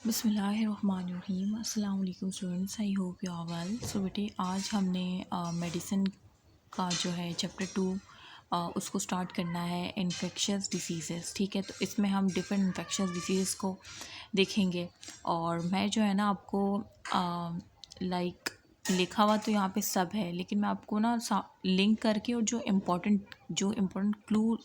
बिस्मिल्लाहिर्रहमानिर्रहीम। अस्सलाम वालेकुम students, I hope you are well. So बेटे आज हमने मेडिसिन का जो है चैप्टर 2 उसको स्टार्ट करना है, इन्फेक्शियस डिसीज़ेस। ठीक है, तो इसमें हम डिफरेंट इन्फेक्शियस डिसीज़ को देखेंगे। और मैं जो है ना आपको लाइक लिखा हुआ तो यहाँ पे सब है, लेकिन मैं आपको ना लिंक करके और जो इम्पोर्टेंट क्लू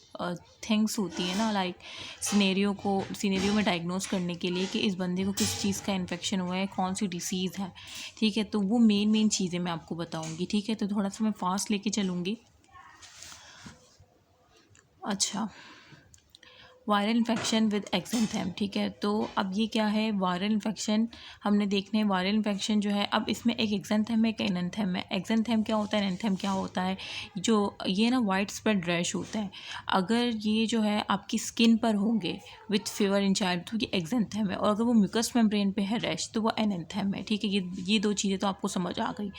थिंग्स होती है ना, लाइक सिनेरियो में डायग्नोस करने के लिए कि इस बंदे को किस चीज़ का इन्फेक्शन हुआ है, कौन सी डिसीज़ है। ठीक है, तो वो मेन चीज़ें मैं आपको बताऊँगी। ठीक है, तो थोड़ा सा मैं फास्ट लेके चलूँगी। अच्छा, वायरल इन्फेक्शन विद एक्जेंथेम। ठीक है, तो अब ये क्या है, वायरल इन्फेक्शन हमने देखने हैं। वायरल इन्फेक्शन जो है, अब इसमें एक एक्जेंथेम है, एक एनेंथेम है। एक्जेंथेम क्या होता है, एनेंथेम क्या होता है? जो ये ना वाइड स्प्रेड रैश होता है। अगर ये जो है आपकी स्किन पर होंगे विथ फीवर इन चाइल्ड तो ये एक्जेंथेम है, और अगर वो म्यूकस मेम्ब्रेन पे है रैश तो वो एनेंथेम है। ठीक है, ये दो चीज़ें तो आपको समझ आ गई।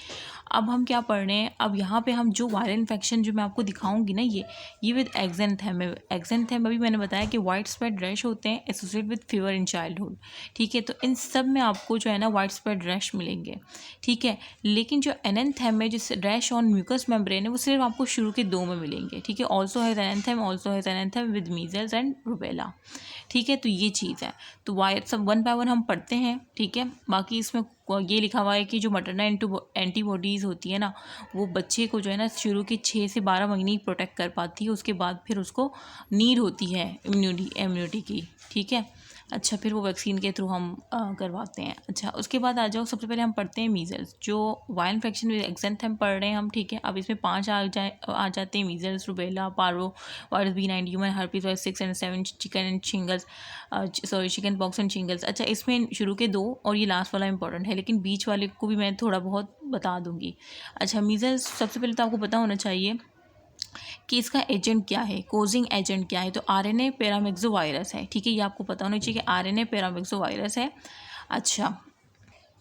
अब हम क्या पढ़ रहे हैं, अब यहाँ पे हम जो वायरल इन्फेक्शन जो मैं आपको दिखाऊंगी ना, ये विद एक्जेंथेम है। एक्जेंथेम अभी मैंने बताया कि वाइड स्प्रेड रैश होते हैं associated with fever in childhood. ठीक है, तो इन सब में आपको जो है ना वाइड स्प्रेड रैश मिलेंगे। ठीक है, लेकिन जो एनेंथेम है, जिस रैश ऑन म्यूकस मेम्ब्रेन है, वो सिर्फ आपको शुरू के 2 में मिलेंगे। ठीक है, also has enanthem with measles and rubella. ठीक है, तो ये चीज़ है। तो वायर सब वन बाय वन हम पढ़ते हैं। ठीक है, बाकी इसमें ये लिखा हुआ है कि जो मैटरनल एंटीबॉडीज़ होती है ना, वो बच्चे को जो है ना शुरू के 6 से 12 महीने प्रोटेक्ट कर पाती है। उसके बाद फिर उसको नीड होती है इम्यूनिटी की। ठीक है, अच्छा, फिर वो वैक्सीन के थ्रू हम करवाते हैं। अच्छा, उसके बाद आ जाओ, सबसे पहले हम पढ़ते हैं मीजल्स, जो वायरल इन्फेक्शन विद एक्जेंथेम पढ़ रहे हैं हम। ठीक है, अब इसमें 5 आ जाते हैं, measles, rubella, Paro virus B9, human herpes virus 6 and 7, chicken pox and shingles. अच्छा, इसमें शुरू के 2 और ये लास्ट वाला इंपॉर्टेंट है, लेकिन बीच वाले को भी मैं थोड़ा बहुत बता दूंगी। अच्छा, मीजल्स सबसे पहले तो आपको पता होना चाहिए कि इसका एजेंट क्या है, कोजिंग एजेंट क्या है। तो RNA पैरामिक्सो वायरस है। ठीक है, ये आपको पता होना चाहिए कि RNA पैरामिक्सो वायरस है। अच्छा,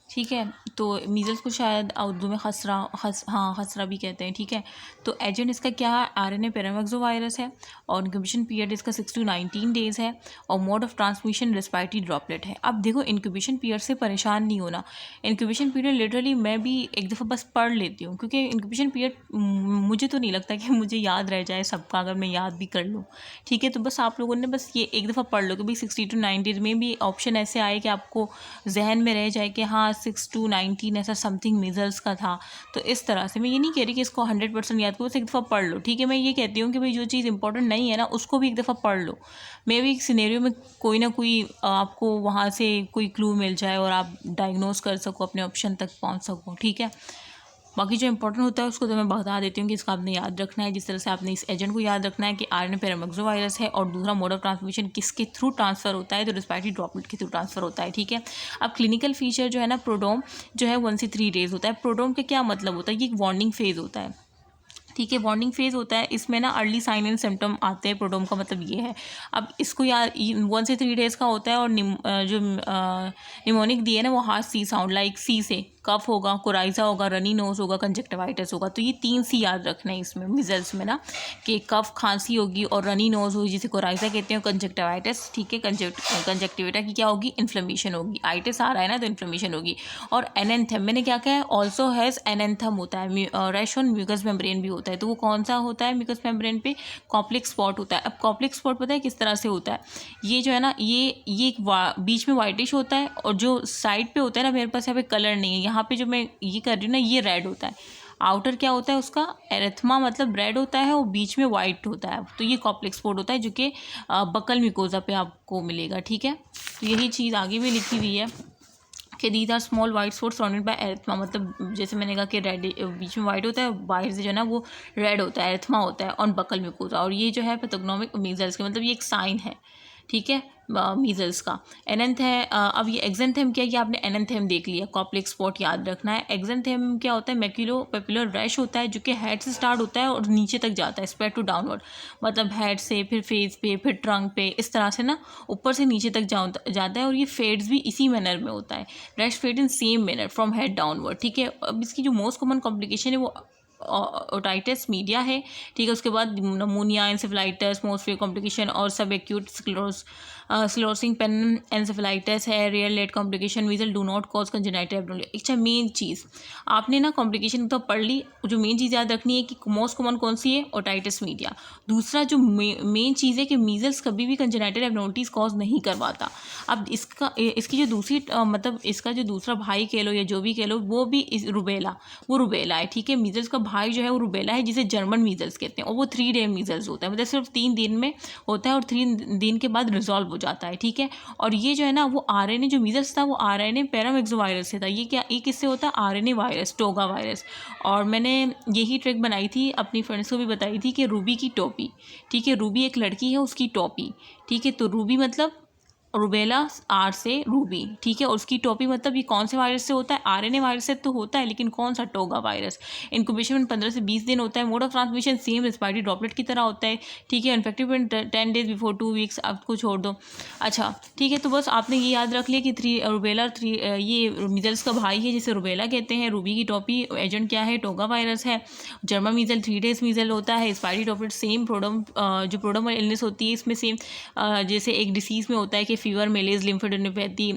ठीक है, तो मीज़ल्स को शायद उर्दू में खसरा भी कहते हैं। ठीक है, तो एजेंट इसका क्या है, RNA पैरामिक्सो वायरस है, और इंक्यूबेशन पीरियड इसका 6 to 19 डेज़ है, और mode of transmission respiratory droplet है। अब देखो, इंक्यूबेशन पीरियड से परेशान नहीं होना। इंक्यूबेशन पीरियड लिटरली मैं भी एक दफ़ा बस पढ़ लेती हूँ, क्योंकि इंक्यूबेशन पीरियड मुझे तो नहीं लगता कि मुझे याद रह जाए सबका, अगर मैं याद भी कर लूँ। ठीक है, तो बस आप लोगों ने बस ये एक दफ़ा पढ़ लो कि भाई 60 to 90 में भी ऑप्शन ऐसे आए कि आपको जहन में रह जाए कि हाँ 6 to 19 ऐसा समथिंग मीजल्स का था। तो इस तरह से मैं ये नहीं कह रही कि इसको 100% याद करो, बस एक दफ़ा पढ़ लो। ठीक है, मैं ये कहती हूँ कि भाई जो चीज़ इंपॉर्टेंट नहीं है ना, उसको भी एक दफ़ा पढ़ लो। मे भी एक सिनेरियो में कोई ना कोई आपको वहाँ से कोई क्लू मिल जाए और आप डायग्नोस कर सको, अपने ऑप्शन तक पहुँच सको। ठीक है, बाकी जो इंपॉर्टेंट होता है उसको तो मैं बता देती हूँ कि इसका आपने याद रखना है। जिस तरह से आपने इस एजेंट को याद रखना है कि RNA पैरामिक्सो वायरस है, और दूसरा मोड ऑफ ट्रांसमिशन किसके थ्रू ट्रांसफ़र होता है, तो रेस्पिरेटरी ड्रॉपलेट के थ्रू ट्रांसफ़र होता है। ठीक है, अब क्लिनिकल फीचर जो है ना, प्रोडोम जो है 1 से 3 डेज़ होता है। प्रोडोम का क्या मतलब होता है, ये एक वार्निंग फेज़ होता है। ठीक है, वार्निंग फेज़ होता है, इसमें ना अर्ली साइन एंड सिम्टम आते हैं। प्रोडोम का मतलब ये है। अब इसको यार 1 से 3 डेज़ का होता है, और जो निमोनिक दी है ना, वो हार्श सी साउंड, लाइक सी से कफ होगा, कोराइजा होगा, रनी नोज होगा, कंजक्टिवाइटिस होगा। तो ये 3 सी याद रखना है इसमें मिजल्स में ना, कि कफ खांसी होगी, और रनी नोज होगी जिसे कोराइजा कहते हैं, कंजक्टिवाइटिस। ठीक है, कंजक्टिविटा की क्या होगी, इन्फ्लेमेशन होगी। आइटिस आ रहा है ना, तो इन्फ्लेमेशन होगी। और एनेंथेम मैंने क्या कहा है, ऑल्सो हैज़ एनेंथम होता है, रैश ऑन म्यूकस मेम्ब्रेन भी होता है। तो वो कौन सा होता है, म्यूकस मेम्ब्रेन पे कॉप्लिक स्पॉट होता है। अब कॉप्लिक स्पॉट पता है किस तरह से होता है, ये जो है ना, ये एक बीच में वाइटिश होता है, और जो साइड पे होता है ना, मेरे पास यहाँ पे कलर नहीं है, यहाँ पे जो मैं ये कर रही हूँ ना, ये रेड होता है। आउटर क्या होता है उसका, एरेथमा मतलब रेड होता है, और बीच में वाइट होता है। तो ये कॉप्लेक्स स्पॉट होता है, जो कि बकल म्यूकोजा पे आपको मिलेगा। ठीक है, तो यही चीज़ आगे भी लिखी हुई है कि these are small white spots surrounded by erythema. मतलब जैसे मैंने कहा कि रेड बीच में वाइट होता है, बाहर से जो है ना वो रेड होता है, एरिथमा होता है, और बकल म्यूकोजा। और ये जो है पैथोग्नोमिक मीजल्स के, मतलब ये एक साइन है। ठीक है, मीजल्स का। एनेंथ है, अब ये एक्जेंथेम क्या है, ये आपने एनेंथेम देख लिया, कॉप्लेक्स स्पॉट याद रखना है। एक्जेंथेम क्या होता है, मैक्यूलो पेपुलर रैश होता है, जो कि हेड से स्टार्ट होता है और नीचे तक जाता है, स्प्रेड टू डाउनवर्ड। मतलब हेड से, फिर फेस पे, फिर ट्रंक पे, इस तरह से ना ऊपर से नीचे तक जाता है, और ये फेड्स भी इसी मैनर में होता है। Rash fade in same manner from head downward. ठीक है, अब इसकी जो मोस्ट कॉमन कॉम्प्लिकेशन है वो ओटाइटिस मीडिया है। ठीक है, उसके बाद नमूनिया, इंसेफेलाइटिस, मोस्ट कॉम्प्लिकेशन, और sub acute sclerosis sclerosing panencephalitis है, rare late complication, measle do not cause congenital abnormality. अच्छा, मेन चीज़ आपने ना कॉम्प्लिकेशन तो पढ़ ली, जो मेन चीज़ याद रखनी है कि मोस्ट कॉमन कौन सी है, ओटाइटिस मीडिया। दूसरा जो मेन चीज़ है कि मीजल्स कभी भी कंजेनाइटल एब्नॉर्मलिटीज कॉज नहीं करवाता। अब इसकी जो दूसरी मतलब इसका जो दूसरा भाई कह लो या जो भी कह लो, वो भी रुबेला है, ठीक है। मीजल्स का भाई जो है वो रुबेला है, जिसे जर्मन मीजल्स कहते हैं, और वो 3 डे मीजल्स होता है, मतलब सिर्फ 3 दिन में होता है और 3 दिन के बाद रिजॉल्व हो जाता है, ठीक है। और ये जो है ना, वो आरएनए जो मीजल्स था वो आरएनए पैरामिक्सोवायरस से था। ये किससे होता है, आरएनए वायरस, टोगा वायरस। और मैंने यही ट्रिक बनाई थी, अपनी फ्रेंड्स को भी बताई थी कि रूबी की टोपी, ठीक है। रूबी एक लड़की है, उसकी टोपी, ठीक है। तो रूबी मतलब रुबेला, आर से रूबी, ठीक है। और उसकी टोपी मतलब ये कौन से वायरस से होता है, आरएनए वायरस से तो होता है, लेकिन कौन सा, टोगा वायरस। इंक्यूबेशन में 15 से 20 दिन होता है। Mode of transmission same respiratory droplet की तरह होता है, ठीक है। इन्फेक्टिव 10 डेज बिफोर 2 वीक्स, आपको छोड़ दो। अच्छा, ठीक है। तो बस आपने ये याद रख लिया कि रुबेला ये मीजल्स का भाई है, जिसे रुबेला कहते हैं। रूबी की टोपी एजेंट क्या है, टोगा वायरस है। जर्मन मीजल 3 डेज मीजल होता है। स्पाइरी ड्रॉपलेट सेम जो प्रोडम इलनेस होती है, इसमें सेम जैसे एक डिसीज़ में होता है कि फीवर, मेलेज, लिम्फोडेनोपैथी।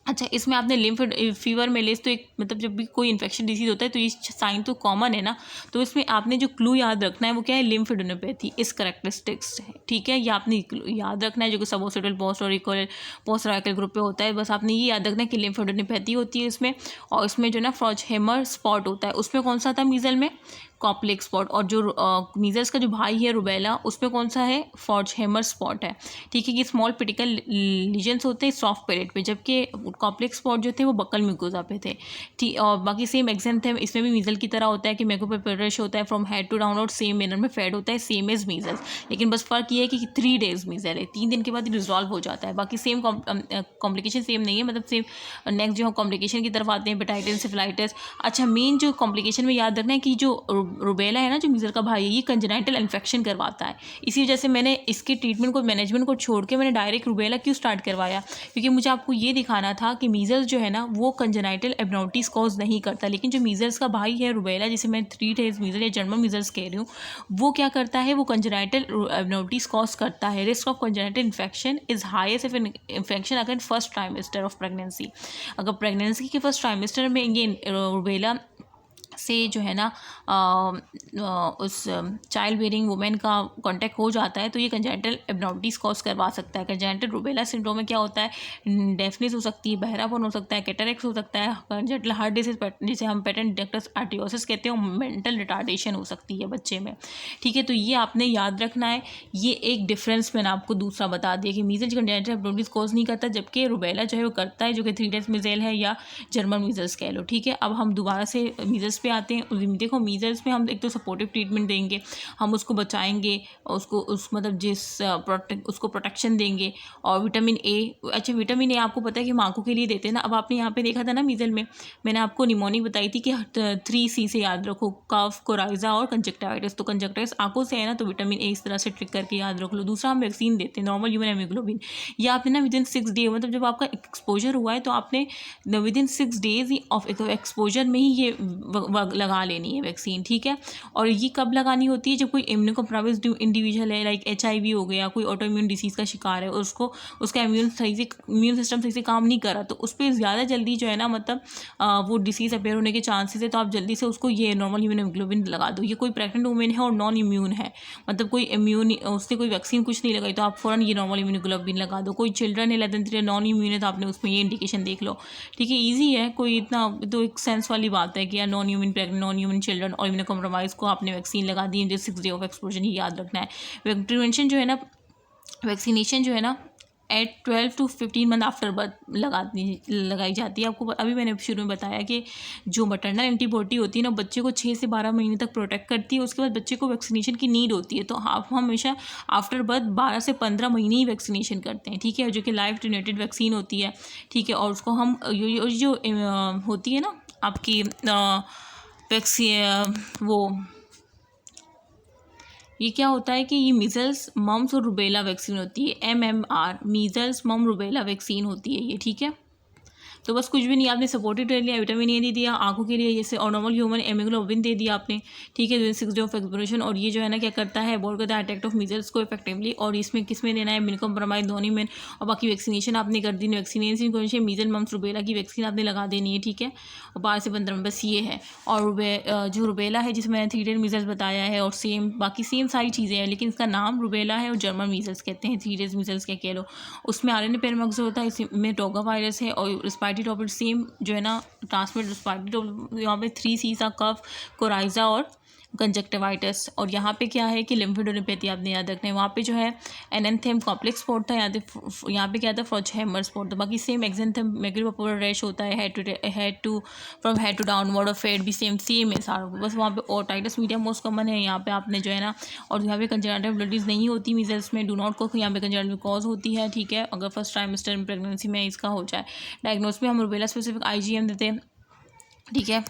अच्छा, इसमें आपने फीवर, मेलेज तो एक मतलब जब भी कोई इन्फेक्शन डिसीज होता है तो ये साइन तो कॉमन है ना, तो इसमें आपने जो क्लू याद रखना है वो क्या है, लिम्फोडेनोपैथी इस करेक्टरिस्टिक्स है, ठीक है। ये आपने याद रखना है, जो कि सबोसिटल पोस्ट ग्रुप पे होता है। बस आपने ये याद रखना है कि लिम्फोडेनोपैथी होती है इसमें। और इसमें जो ना फ्रॉचहेमर स्पॉट होता है, उसमें कौन सा था मीजल में, कॉप्लेक्स स्पॉट। और जो मीजल्स का जो भाई है रुबेला, उसमें कौन सा है, फॉर्चहेमर स्पॉट है, ठीक है। कि स्मॉल पिटिकल लीजन्स होते हैं सॉफ्ट पेलेट पे, जबकि कॉप्लेक्स स्पॉट जो थे वो बक्कल म्यूकोजा पे थे, ठीक। और बाकी सेम एग्जाम थे, इसमें भी मीजल की तरह होता है कि मैक्रोपेपरश होता है from head to downward, same manner में फेड होता है, सेम एज मीजल्स। लेकिन बस फर्क ये है कि 3 डेज मीजल है, 3 दिन के बाद रिजॉल्व हो जाता है। बाकी सेम कॉम्प्लिकेशन सेम नहीं है, मतलब सेम। नेक्स्ट जो कॉम्प्लिकेशन की तरफ आते हैं, हेपेटाइटिस, एंसेफेलाइटिस। अच्छा, मेन जो कॉम्प्लिकेशन में याद रखना है कि जो रुबेला है ना, जो मीजल का भाई है, ये कंजेनाइटल इन्फेक्शन करवाता है। इसी वजह से मैंने इसके ट्रीटमेंट को, मैनेजमेंट को छोड़ के मैंने डायरेक्ट रुबेला क्यों स्टार्ट करवाया, क्योंकि मुझे आपको ये दिखाना था कि मीजल्स जो है ना वो कंजेनाइटल एब्नॉर्मलिटीज कॉज नहीं करता, लेकिन जो मीजल्स का भाई है रुबेला, जिसे मैं 3 डेज मीजल या जर्मन मीजल्स कह रही हूँ, वो क्या करता है, वो कंजेनाइटल एब्नॉर्मलिटीज कॉज करता है। Risk of congenital infection is highest if infection अगर फर्स्ट ट्राइमेस्टर ऑफ प्रेगनेंसी, अगर प्रेगनेंसी के फर्स्ट ट्राइमेस्टर में ये रुबेला से जो है ना उस चाइल्ड बेयरिंग वुमेन का कांटेक्ट हो जाता है, तो ये कंजेनिटल एब्नॉर्मलिटीज कॉज करवा सकता है। कंजेनिटल रुबेला सिंड्रोम में क्या होता है, डेफनेस हो सकती है, बहरापन हो सकता है, कैटरेक्ट हो सकता है, कंजेनिटल हार्ट डिसीज जिसे हम पेटेंट डक्टस आर्टियोसिस कहते हैं, मेंटल रिटार्डेशन हो सकती है बच्चे में, ठीक है। तो ये आपने याद रखना है। ये एक डिफरेंस मैंने आपको दूसरा बता दिया कि मीजल्स कंजेनिटल एब्नॉर्मलिटीज कॉज नहीं करता, जबकि रुबेला जो है वो करता है, जो कि 3 डेज मीजल है या जर्मन मीजल्स कह लो, ठीक है। अब हम दोबारा से मीजल्स पे आते हैं। देखो, मीजल्स में हम एक तो सपोर्टिव ट्रीटमेंट देंगे, हम उसको बचाएंगे, मतलब उसको प्रोटेक्शन देंगे। और विटामिन ए, अच्छा विटामिन ए आपको पता है कि हम आँखों के लिए देते हैं ना। अब आपने यहाँ पे देखा था ना मीजल में, मैंने आपको निमोनिक बताई थी कि 3C से याद रखो, कफ, कोराइजा और कंजक्टिवाइटिस। तो कंजक्टिवाइटिस आँखों से है ना, तो विटामिन ए इस तरह से ट्रिक करके याद रख लो। दूसरा, हम वैक्सीन देते हैं, नॉर्मल ह्यूमन हेमोग्लोबिन। या आपने ना विदिन 6 डे, मतलब जब आपका एक्सपोजर हुआ है तो आपने विदिन 6 डेज ऑफ एक्सपोजर में ही ये लगा लेनी है वैक्सीन, ठीक है। और ये कब लगानी होती है, जब कोई इम्यूनोकॉम्प्रोमाइज्ड इंडिविजुअल है, लाइक HIV हो गया, कोई ऑटो इम्यून डिसीज़ का शिकार है, और उसका इम्यून सिस्टम सही से काम नहीं कर रहा, तो उस पर ज़्यादा जल्दी जो है ना, मतलब वो डिसीज़ अपेयर होने के चांसेस है। तो आप जल्दी से उसको ये नॉर्मल ह्यूमन हीमोग्लोबिन लगा दो। ये कोई प्रेग्नेंट वुमेन है और नॉन इम्यून है, मतलब कोई इम्यून, उसने कोई वैक्सीन कुछ नहीं लगाई, तो आप फ़ौरन ये नॉर्मल हीमोग्लोबिन लगा दो। कोई चिल्ड्रन है लेस देन 3 नॉन इम्यून है, तो आपने उसमें ये इंडिकेशन देख लो, ठीक है। ईजी है, कोई इतना तो एक सेंस वाली बात है कि यार non human pregnant, non human children और इम्यूनो कॉम्प्रोमाइज़ को आपने वैक्सीन लगा दी है, 6 डे ऑफ एक्सपोजर ही याद रखना है। प्रिवेंशन जो है ना, वैक्सीनेशन जो है ना, at 12 to 15 month after birth लगाई जाती है। आपको अभी मैंने शुरू में बताया कि जो मटरनल एंटीबॉडी होती है ना, बच्चे को 6 से 12 महीने तक प्रोटेक्ट करती है। उसके बाद बच्चे को वैक्सीनेशन की नीड होती है, तो आप हमेशा आफ्टर बर्थ 12 से 15 महीने ही वैक्सीनेशन करते हैं, ठीक है, जो कि लाइफ टेनेटेड वैक्सीन होती है, ठीक है। और उसको हम जो होती है ना आपकी वैक्सीन, वो ये क्या होता है कि ये मीजल्स, मम्स और रुबेला वैक्सीन होती है, MMR, मीजल्स मम रुबेला वैक्सीन होती है ये, ठीक है। तो बस कुछ भी नहीं, आपने सपोर्टिव ले लिया, विटामिन ए दे दिया आँखों के लिए जैसे, और नॉर्मल ह्यूमन हेमोग्लोबिन दे दिया आपने, ठीक है, 6 डे ऑफ एक्सप्लोरेशन। और ये जो है ना क्या करता है, बोल करता है अटैक ऑफ मीजल्स को इफेक्टिवली, और इसमें किस में देना है, मिनकम्प्रोमाइड धोनी में। और बाकी वैक्सीनेशन आपने कर दी, वैक्सीनेशन कौन सी, मीजल मम्स रुबेला की वैक्सीन आपने लगा देनी है, ठीक है, और 12 से 15 में, बस ये है। और जो रुबेला है जिसमें मैंने 3 डेज मीजल्स बताया है, और सेम बाकी सेम सारी चीज़ें हैं, लेकिन इसका नाम रुबेला है और जर्मन मीजल्स कहते हैं, 3 डेज मीजल्स क्या कह लो। उसमें RNA पेरामॉक्स होता है, इसमें टोगा वायरस है, और रिस्पायरेटरी टॉपिक सेम जो है ना ट्रांसमिट रिस्पायरेटरी टॉपिक, यहाँ पे 3 C's का कफ, कोराइजा और कंजक्टिवाइटिस। और यहाँ पे क्या है कि लिम्फेडोनोपैथी आपने याद रखना है। वहाँ पे जो है एनेंथेम कॉम्प्लेक्स स्पॉट था, यहाँ पे क्या था, फ्रोचहैमर स्पॉट था। बाकी सेम एक्जेंथेम मैक्रोपोलर रैश होता है, head to from head to downward, और फेड भी सेम है सारा, बस वहाँ पे ओटाइटिस मीडिया मोस्ट कॉमन है यहाँ पे आपने जो है ना। और यहाँ पे कंजेनिटल ब्लडीज नहीं होती मीजल्स में, डू नॉट को यहाँ पे कंजेनिटल कॉज होती है, ठीक है, अगर फर्स्ट ट्राइमेस्टर में प्रेगनेंसी में इसका हो जाए। डायग्नोस में हम रुबेला स्पेसिफिक IgM देते हैं, ठीक है।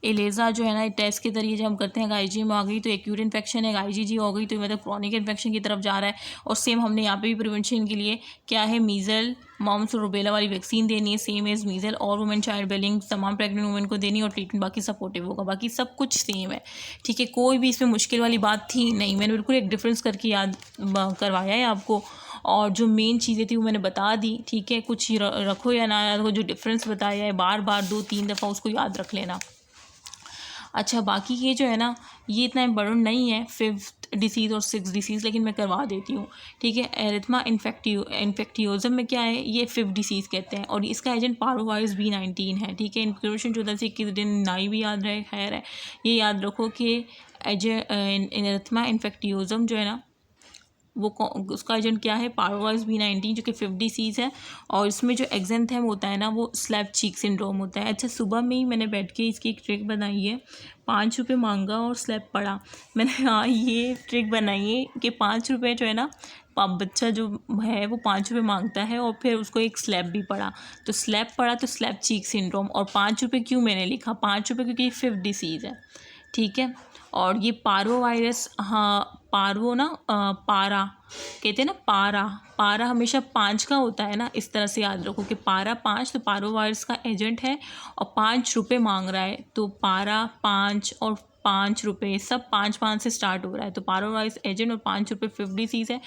एलेजा जो है ना टेस्ट के जरिए जब हम करते हैं, IgM आ गई तो एक्यूट इन्फेक्शन है, IgG हो गई तो मतलब क्रॉनिक इन्फेक्शन की तरफ जा रहा है। और सेम हमने यहाँ पे भी प्रिवेंशन के लिए क्या है, मीजल मम्स और रुबेला वाली वैक्सीन देनी है, सेम एज मीजल और वुमेन चाइल्ड बेलिंग तमाम प्रेग्नेंट वुमेन को देनी, और ट्रीटमेंट बाकी सपोर्टिव होगा, बाकी सब कुछ सेम है, ठीक है। कोई भी इसमें मुश्किल वाली बात थी नहीं, मैंने बिल्कुल एक डिफरेंस करके याद करवाया है आपको, और जो मेन चीज़ें थी वो मैंने बता दी, ठीक है। कुछ रखो या ना रखो, जो डिफरेंस बताया है बार बार 2-3 दफ़ा उसको याद रख लेना। अच्छा, बाकी ये जो है ना ये इतना इम्पोर्टेंट नहीं है 5th डिसीज़ और 6th डिसीज़, लेकिन मैं करवा देती हूँ, ठीक है। एरिथमा इन्फेक्टियोजम में क्या है, ये 5th डिसीज़ कहते हैं, और इसका एजेंट पारोवायरस B19 है, ठीक है। इंक्लूशन 14 से 21 दिन नाई भी याद रहे, खैर है, ये याद रखो कि एरिथमा इन्फेक्टियोजम जो है ना वो उसका एजेंट क्या है, पारोवायरस B19, जो कि 5th डिसीज़ है। और इसमें जो एक्जेंथेम होता है ना वो स्लैप चीक सिंड्रोम होता है। अच्छा, सुबह में ही मैंने बैठ के इसकी एक ट्रिक बनाई है, 5 रुपये मांगा और स्लैप पड़ा। मैंने हाँ ये ट्रिक बनाई है कि 5 रुपये जो है ना, बच्चा जो है वो 5 रुपये मांगता है और फिर उसको एक स्लैप भी पड़ा, तो स्लैप पड़ा तो स्लैप चीक सिंड्रोम। और 5 रुपये क्यों मैंने लिखा, 5 रुपये क्योंकि ये 5th डिसीज़ है, ठीक है। और ये पारो वायरस, हाँ पारो ना पारा कहते हैं ना, पारा हमेशा 5 का होता है ना, इस तरह से याद रखो कि पारा 5 तो पारो वायरस का एजेंट है, और 5 रुपये मांग रहा है, तो पारा 5 और 5 रुपये सब 5-5 से स्टार्ट हो रहा है, तो पारो वायरस एजेंट और 5 रुपये 5th डिसीज़ है।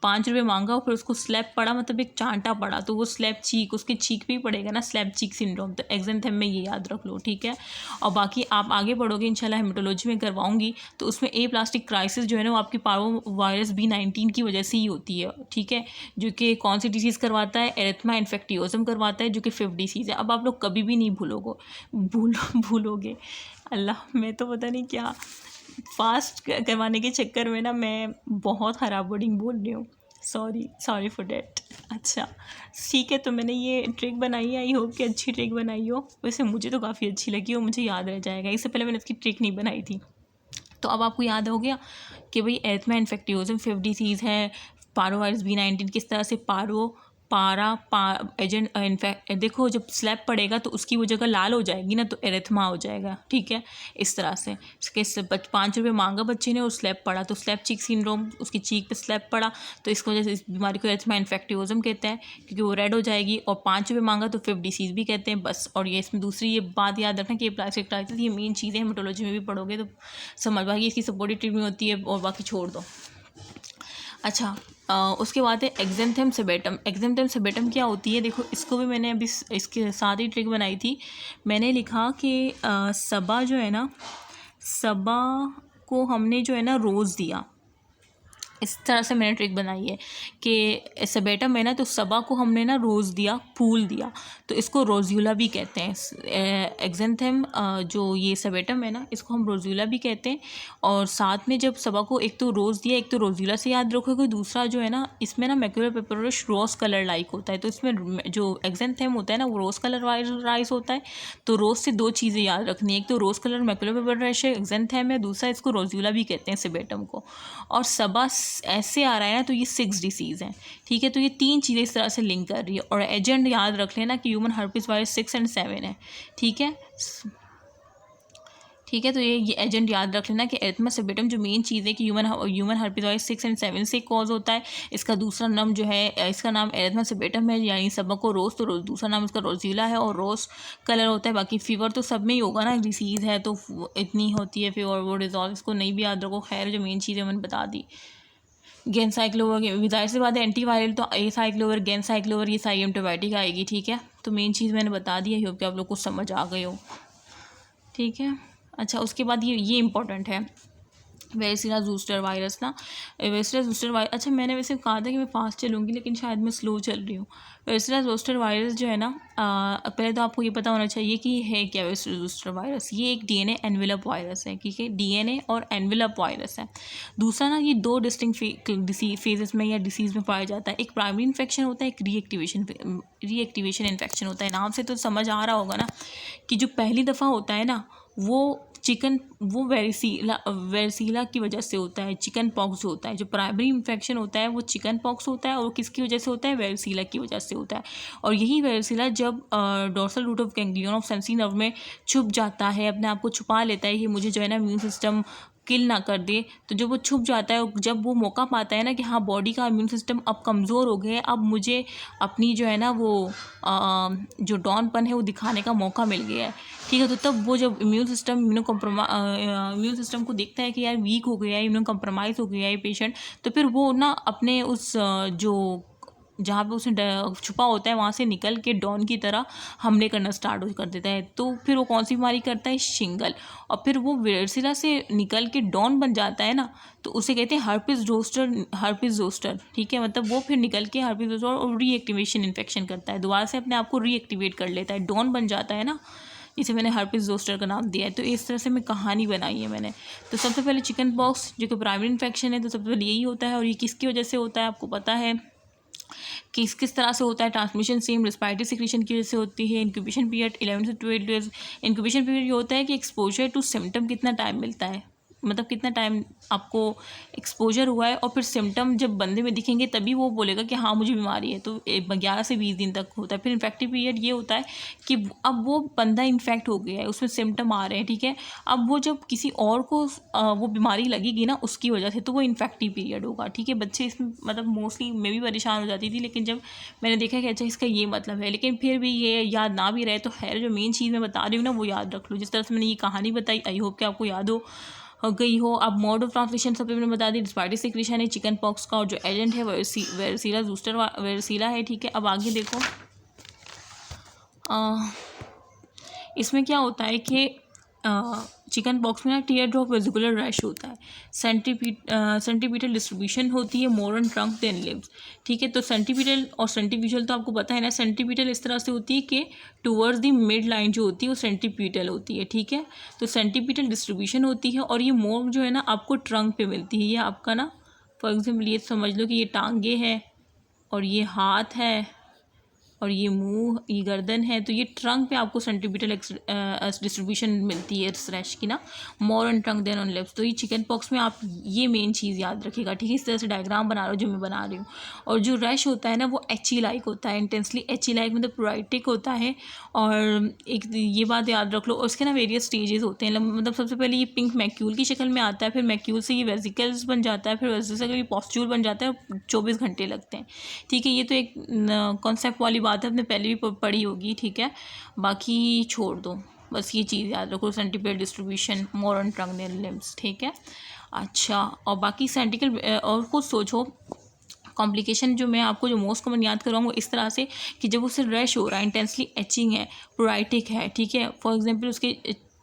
5 रुपये मांगा और फिर उसको स्लैप पड़ा, मतलब एक चांटा पड़ा, तो वो स्लैप चीक, उसके चीक पे ही पड़ेगा ना, स्लैप चीक सिंड्रोम। तो एक्जेंथेम में ये याद रख लो, ठीक है। और बाकी आप आगे बढ़ोगे इंशाल्लाह, हेमेटोलॉजी में करवाऊंगी, तो उसमें प्लास्टिक क्राइसिस जो है ना वो आपकी पारो वायरस B19 की वजह से ही होती है, ठीक है, जो कि कौन सी डिसीज़ करवाता है, एरिथमा इन्फेक्टियोजम करवाता है, जो कि 5th डिसीज़ है। अब आप लोग कभी भी नहीं भूलोगे, अल्लाह, मैं तो पता नहीं क्या फास्ट करवाने के चक्कर में ना मैं बहुत ख़राब वर्डिंग बोल रही हूँ, सॉरी फॉर डैट। अच्छा ठीक है, तो मैंने ये ट्रिक बनाई है, आई होप कि अच्छी ट्रिक बनाई हो, वैसे मुझे तो काफ़ी अच्छी लगी और मुझे याद रह जाएगा, इससे पहले मैंने इसकी ट्रिक नहीं बनाई थी। तो अब आपको याद हो गया कि भाई एरिथमा इन्फेक्टियोजम 5th डिसीज़ है, पारोवायरस B19 किस तरह से एजेंट इन्फेक्ट, देखो जब स्लैप पड़ेगा तो उसकी वो जगह लाल हो जाएगी ना, तो एरिथमा हो जाएगा, ठीक है। इस तरह से इसके 5 रुपये मांगा बच्चे ने और स्लैप पड़ा, तो स्लैप चीक सिंड्रोम, उसकी चीक पे स्लैप पड़ा, तो इस वजह से इस बीमारी को एरिथमा इन्फेक्टियोजम कहते हैं, क्योंकि वो रेड हो जाएगी। और 5 रुपये मांगा तो 5th डिसीज़ भी कहते हैं, बस। और ये इसमें दूसरी ये बात याद रखना कि ये प्लास्टिक क्राइसिस, ये मेन चीज़ें हेमेटोलॉजी में भी पढ़ोगे तो समझ पाएगी, इसकी सपोर्टिव ट्रीटमेंट होती है, और बाकी छोड़ दो। अच्छा, उसके बाद है एक्जेंथेम सेबेटम क्या होती है, देखो इसको भी मैंने अभी इसके साथ ही ट्रिक बनाई थी। मैंने लिखा कि सबा जो है ना, सबा को हमने जो है ना रोज़ दिया, इस तरह से मैंने ट्रिक बनाई है कि सेबेटम है ना, तो सबा को हमने ना रोज़ दिया, फूल दिया, तो इसको रोज़्यूला भी कहते हैं। एक्जेंथेम जो ये सेबेटम है ना, इसको हम रोज़्यूला भी कहते हैं। और साथ में जब सबा को एक तो रोज़ दिया, एक तो रोज़्यूला से याद रखोगे, दूसरा जो है ना इसमें ना मैक्यूलर पेपरोस रोज़ कलर लाइक होता है, तो इसमें जो एक्जेंथेम होता है ना वो रोज़ कलर राइस होता है। तो रोज़ से 2 चीज़ें याद रखनी है, एक तो रोज़ कलर मैक्यूलर पेपरोस एक्जेंथेम है, दूसरा इसको रोज़्यूला भी कहते हैं सेबेटम को। और सबा ऐसे आ रहा है ना, तो ये 6th डिसीज़ है, ठीक है। तो ये 3 चीज़ें इस तरह से लिंक कर रही है। और एजेंट याद रख लेना कि ह्यूमन हर्पिस वायरस 6 और 7 है, ठीक है। ठीक है। तो ये एजेंट याद रख लेना कि एरिथमा सेबेटम जो मेन चीज़ है कि ह्यूमन हर्पिजॉइड 6 और 7 से कॉज होता है। इसका दूसरा नाम जो है, इसका नाम एरिथमा सेबेटम है, यानी सबको रोज, तो रोज दूसरा नाम इसका रोजीला है और रोज कलर होता है। बाकी फीवर तो सब में ही होगा ना, डिसीज़ है तो इतनी होती है फिर, और वो रिजॉल्व, इसको नहीं भी याद रखो। खैर जो मेन चीज़ है मैंने बता दी। गेनसाइक्लोवर, जाहिर सी बात है एंटीवायरल तो एसाइक्लोवर, गेनसाइक्लोवर, ये सारी एंटीबायोटिक आएगी। ठीक है, तो मेन चीज़ मैंने बता दी है, होप कि आप लोग को समझ आ गए हो। ठीक है, अच्छा उसके बाद ये इंपॉर्टेंट है, वेरिसिला ज़ूस्टर वायरस ना। वेरिसिला ज़ूस्टर वायरस, अच्छा मैंने वैसे कहा था कि मैं फास्ट चलूँगी, लेकिन शायद मैं स्लो चल रही हूँ। वेरिसिला ज़ूस्टर वायरस जो है ना, पहले तो आपको ये पता होना चाहिए कि है क्या वेरिसिला ज़ूस्टर वायरस। ये एक डीएनए एनवेलप वायरस है, ठीक है, डीएनए और एनवेलप वायरस है। दूसरा ना, ये दो डिस्टिंक्ट फेजेस में या डिसीज़ में पाया जाता है। एक प्राइमरी इन्फेक्शन होता है, एक रीएक्टिवेशन इन्फेक्शन होता है। नाम से तो समझ आ रहा होगा ना कि जो पहली दफ़ा होता है ना, वो वेरिसीला की वजह से होता है, चिकन पॉक्स जो होता है। जो प्राइमरी इन्फेक्शन होता है वो चिकन पॉक्स होता है, और वो किसकी वजह से होता है, वेरिसीला की वजह से होता है। और यही वेरिसीला जब dorsal root of ganglion of sensory nerve में छुप जाता है, अपने आप को छुपा लेता है कि मुझे जो है ना इम्यून सिस्टम किल ना कर दे, तो जब वो छुप जाता है, जब वो मौका पाता है ना कि हाँ बॉडी का इम्यून सिस्टम अब कमज़ोर हो गया है, अब मुझे अपनी जो है ना वो जो डॉनपन है वो दिखाने का मौका मिल गया है। ठीक है, तो तब वो जब इम्यून सिस्टम को देखता है कि यार वीक हो गया है, इम्यून कम्प्रोमाइज़ हो गया है पेशेंट, तो फिर वो ना अपने उस जो जहाँ पे उसने छुपा होता है वहाँ से निकल के डॉन की तरह हमले करना स्टार्ट कर देता है। तो फिर वो कौन सी बीमारी करता है, शिंगल। और फिर वो वेरिसिला से निकल के डॉन बन जाता है ना, तो उसे कहते हैं हर्पिस जोस्टर। ठीक है, मतलब वो फिर निकल के हर्पिस जोस्टर और रीएक्टिवेशन इन्फेक्शन करता है, दोबारा से अपने आप को रीएक्टिवेट कर लेता है, डॉन बन जाता है ना, इसे मैंने हर्पिस जोस्टर का नाम दिया है। तो इस तरह से मैं कहानी बनाई है मैंने। तो सबसे पहले चिकन पॉक्स जो कि प्राइमरी इन्फेक्शन है, तो सबसे पहले यही होता है। और ये किसकी वजह से होता है आपको पता है, किस तरह से होता है। ट्रांसमिशन सेम रेस्पिरेटरी सिक्रीशन की वजह से होती है। इंक्यूबेशन पीरियड 11 से 12 डेज। इंक्यूबेशन पीरियड ये होता है कि एक्सपोजर टू सिम्टम कितना टाइम मिलता है, मतलब कितना टाइम आपको एक्सपोजर हुआ है, और फिर सिम्टम जब बंदे में दिखेंगे तभी वो बोलेगा कि हाँ मुझे बीमारी है। तो 11 से 20 दिन तक होता है। फिर इन्फेक्टिव पीरियड ये होता है कि अब वो बंदा इन्फेक्ट हो गया है, उसमें सिम्टम आ रहे हैं, ठीक है, अब वो जब किसी और को वो बीमारी लगेगी ना उसकी वजह से, तो वो इन्फेक्टिव पीरियड होगा। ठीक है, बच्चे इसमें मतलब मोस्टली मैं भी परेशान हो जाती थी, लेकिन जब मैंने देखा कि अच्छा इसका ये मतलब है, लेकिन फिर भी ये याद ना भी रहे तो खैर जो मेन चीज़ मैं बता रही हूँ ना वो याद रख लो। जिस तरह से मैंने ये कहानी बताई, आई होप कि आपको याद हो गई हो। अब मोड ऑफ ट्रांसमिशन सब मैंने बता दी, रेस्पिरेटरी सिक्रीशन है चिकन पॉक्स का, और जो एजेंट है वेरिसिला ज़ूस्टर वेरिसिला है। ठीक है, अब आगे देखो, इसमें क्या होता है कि चिकन पॉक्स में ना टीयर ड्रॉप वेजिकुलर रैश होता है। सेंटीपीटल डिस्ट्रीब्यूशन होती है, more on trunk than limbs. ठीक है, तो सेंटीपीटल और सेंटीपीटल तो आपको पता है ना। सेंटीपीटल इस तरह से होती है कि टूवर्ड्स द मिड लाइन जो होती है वो सेंटीपीटल होती है। ठीक है, तो सेंटीपीटल डिस्ट्रीब्यूशन होती है, और ये मोर जो है ना आपको ट्रंक पे मिलती है। ये आपका ना फॉर एग्जाम्पल ये समझ लो कि ये टांगे हैं और ये हाथ है और ये मुंह, ये गर्दन है, तो ये ट्रंक पे आपको सेंटीपीटल डिस्ट्रीब्यूशन मिलती है इस रैश की ना, more on trunk then on lips. तो ये चिकन पॉक्स में आप ये मेन चीज़ याद रखिएगा। ठीक है, इस तरह से डायग्राम बना रहा हूँ जो मैं बना रही हूँ। और जो रैश होता है ना वो एची लाइक होता है, इंटेंसली एची लाइक मतलब प्रोराइटिक होता है। और एक ये बात याद रख लो। और उसके ना वेरियस स्टेजेस होते हैं, मतलब सबसे पहले ये पिंक मैक्यूल की शक्ल में आता है, फिर मैक्यूल से ये वेजिकल्स बन जाता है, फिर वेजिकल्स से ये पॉस्ट्यूल बन जाता है, 24 घंटे लगते हैं। ठीक है, ये तो एक कॉन्सेप्ट वाली बात है, आपने पहले भी पढ़ी होगी। ठीक है, बाकी छोड़ दो, बस ये चीज़ याद रखो, centripetal distribution, more on trunk than limbs. ठीक है, अच्छा और बाकी सेंटिकल और कुछ सोचो कॉम्प्लिकेशन जो मैं आपको जो मोस्ट कॉमन याद करवाऊँ इस तरह से कि जब उसे रैश हो रहा है, इंटेंसली एचिंग है, प्रोराइटिक है। ठीक है, फॉर एग्जांपल उसके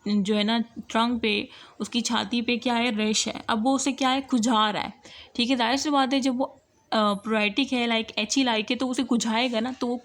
जो है ना ट्रंक पे, उसकी छाती पे क्या है, रैश है, अब वो उसे क्या है, खुजा रहा है। ठीक है, जाहिर सी बात है जब वो प्रोराइटिक है, लाइक एची लाइक है, तो उसे खुजाएगा ना, तो वो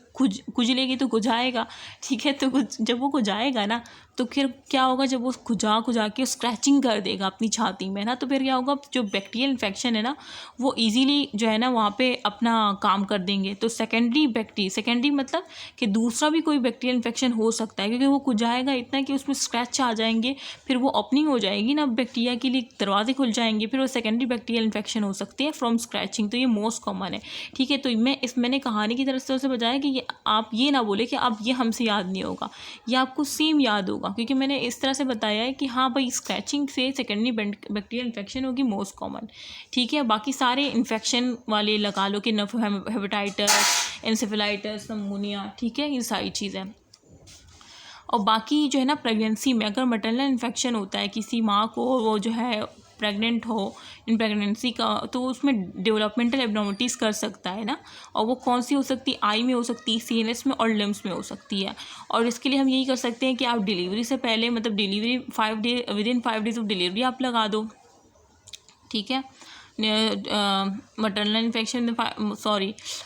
खुजलेगी तो खुजाएगा। ठीक है, तो जब वो खुजाएगा ना तो फिर क्या होगा, जब वो खुजा के स्क्रैचिंग कर देगा अपनी छाती में ना, तो फिर क्या होगा, जो बैक्टीरियल इन्फेक्शन है ना वो इजीली जो है ना वहाँ पे अपना काम कर देंगे। तो सेकेंडरी मतलब कि दूसरा भी कोई बैक्टीरियल इन्फेक्शन हो सकता है, क्योंकि वो खुजाएगा इतना कि उसमें स्क्रैच आ जाएंगे, फिर वो ओपनिंग हो जाएगी ना, बैक्टीरिया के लिए दरवाजे खुल जाएंगे, फिर वो सेकेंडरी बैक्टीरियल इन्फेक्शन हो सकती है फ्रॉम स्क्रैचिंग। तो ये मोस्ट कॉमन है। ठीक है, तो मैंने कहानी की तरफ से बताया कि ये कि आप ये ना बोले कि आप ये हमसे याद नहीं होगा, ये आपको सेम याद होगा, क्योंकि मैंने इस तरह से बताया है कि हाँ भाई स्क्रैचिंग से सेकेंडरी बैक्टीरियल इन्फेक्शन होगी मोस्ट कॉमन, ठीक है। बाकी सारे इन्फेक्शन वाले लगा लो कि हेपेटाइटिस, एन्सेफेलाइटिस, नमूनिया, ठीक है, ये सारी चीज़ें। और बाकी जो है ना प्रेगनेंसी में अगर मैटरनल इन्फेक्शन होता है किसी माँ को, वो जो है प्रेग्नेंट हो इन प्रेगनेंसी का, तो उसमें डेवलपमेंटल एब्नॉर्मलिटीज़ कर सकता है ना। और वो कौन सी हो सकती है, आई में हो सकती है, सीएनएस में और लिम्स में हो सकती है। और इसके लिए हम यही कर सकते हैं कि आप डिलीवरी से पहले, मतलब delivery 5 day within 5 days of delivery आप लगा दो, ठीक है। मैटरनल इन्फेक्शन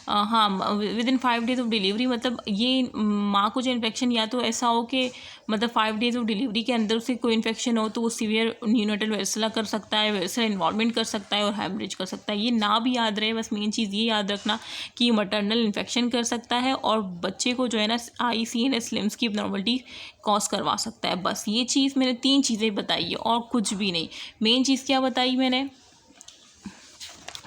हाँ विदिन 5 डेज़ ऑफ डिलीवरी, मतलब ये माँ को जो इन्फेक्शन या तो ऐसा हो कि मतलब 5 डेज़ ऑफ डिलीवरी के अंदर उसे कोई इन्फेक्शन हो तो वो सीवियर न्यूनेटल वेरिसेला कर सकता है, वेरिसेला इन्वॉल्वमेंट कर सकता है और हैमरेज कर सकता है। ये ना भी याद रहे, बस मेन चीज़ ये याद रखना कि मैटरनल इन्फेक्शन कर सकता है और बच्चे को जो है ना ICNS लिम्स की एब्नॉर्मलिटी कॉज करवा सकता है। बस ये चीज़ मैंने 3 चीज़ें बताई है और कुछ भी नहीं। मेन चीज़ क्या बताई मैंने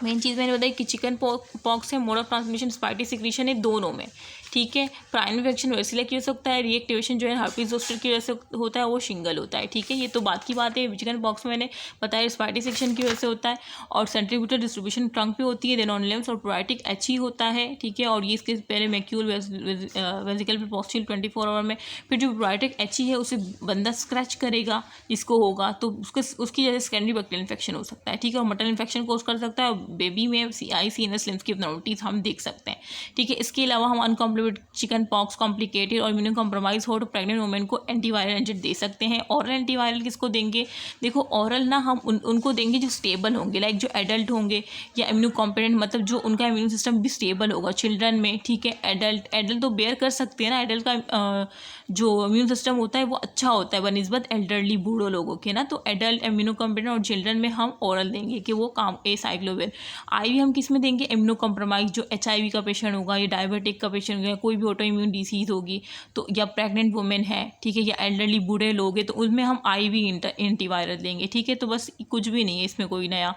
बताई कि चिकन पॉक्स है, मोड ऑफ ट्रांसमिशन स्पाइटी सिक्रीशन है दोनों में, ठीक है। प्राइमरी इन्फेक्शन वेरिसेला की वजह से होता है, रीएक्टिवेशन जो है हर्पीज जोस्टर की वजह से होता है, वो शिंगल होता है, ठीक है। ये तो बात की बात है। चिकन पॉक्स में मैंने बताया स्पाइटी सिक्रीशन की वजह से होता है और सेंट्रीब्यूटल डिस्ट्रीब्यूशन ट्रंक पे होती है, देन ऑन लिम्स और प्रोबायोटिक एच होता है, ठीक है। और ये इसके पहले मैक्यूल वेजिकल प्रोपोस्टिल 24 आवर में, फिर जो प्रोबायोटिक एच है उसे बंदा स्क्रैच करेगा जिसको होगा तो उसकी जैसे सेकेंडरी बैक्टीरियल इन्फेक्शन हो सकता है, ठीक है। और मटन इन्फेक्शन कोज कर सकता है, बेबी में ICNS लिम्स की एब्नॉर्मलिटीज हम देख सकते हैं, ठीक है। इसके अलावा हम अनकॉम्प्लिकेटेड चिकन पॉक्स कॉम्प्लिकेटेड और इम्यूनो कॉम्प्रोमाइज हो तो प्रेग्नेंट वुमेन को एंटीवायरल एजेंट दे सकते हैं। ऑरल एंटीवायरल किसको देंगे, देखो ऑरल ना हम उनको देंगे जो स्टेबल होंगे, लाइक जो एडल्ट होंगे या इम्यूनो कॉम्पिटेंट, मतलब जो उनका इम्यून सिस्टम भी स्टेबल होगा चिल्ड्रन में, ठीक है। एडल्ट तो बेयर कर सकते हैं ना, एडल्ट का जो इम्यून सिस्टम होता है वो अच्छा होता है बनिस्बत एल्डरली बूढ़ों लोगों के ना, तो एडल्ट इम्यूनो कॉम्पिटेंट और चिल्ड्रन में हम ओरल देंगे कि वो काम एसाइक्लोविर। IV हम किस में देंगे, इम्यूनो कॉम्प्रोमाइज जो HIV का पेशेंट होगा या डायबिटिक का पेशेंट होगा, कोई भी ऑटो इम्यून डिसीज़ होगी तो, या प्रेग्नेंट वुमेन है, ठीक है, या एल्डरली बूढ़े लोग हैं तो उनमें हम IV एंटीवायरल देंगे, ठीक है। तो बस कुछ भी नहीं है इसमें कोई नया।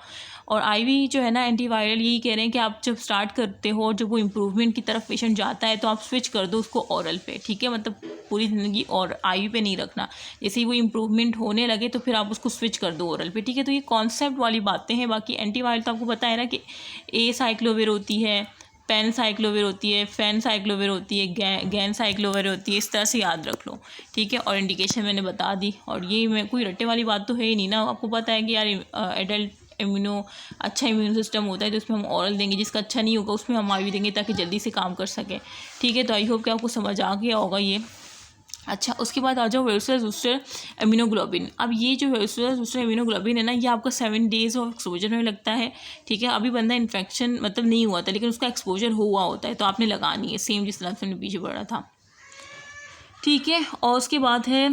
और IV जो है ना एंटीवायरल यही कह रहे हैं कि आप जब स्टार्ट करते हो और जब वो इम्प्रूवमेंट की तरफ पेशेंट जाता है तो आप स्विच कर दो उसको ओरल पे, ठीक है। मतलब पूरी ज़िंदगी और IV पे नहीं रखना, जैसे ही वो इम्प्रूवमेंट होने लगे तो फिर आप उसको स्विच कर दो ओरल पे, ठीक है। तो ये कॉन्सेप्ट वाली बातें हैं। बाकी एंटीवायरल तो आपको पता है ना कि एसाइक्लोविर होती है, पेन साइक्लोविर होती है, फैन साइक्लोविर होती है, गैन साइक्लोविर होती है, इस तरह से याद रख लो, ठीक है। और इंडिकेशन मैंने बता दी। और ये मैं कोई रट्टे वाली बात तो है ही नहीं ना, आपको पता है कि यार एडल्ट अच्छा इम्यून सिस्टम होता है तो उसमें हम ऑरल देंगे, जिसका अच्छा नहीं होगा उसमें हम IV देंगे ताकि जल्दी से काम कर सके, ठीक है। तो आई होप कि आपको समझ आ गया होगा ये। अच्छा, उसके बाद आ जाओ वेरिसेला जोस्टर इम्यूनोग्लोबिन। अब ये जो वेरिसेला जोस्टर इम्यूनोग्लोबिन है ना, ये आपका 7 डेज़ ऑफ एक्सपोजर में लगता है, ठीक है। अभी बंदा इन्फेक्शन मतलब नहीं हुआ था लेकिन उसका एक्सपोजर हुआ होता है तो आपने लगानी है, सेम जिस तरह से मैंने पीछे पढ़ा था, ठीक है। और उसके बाद है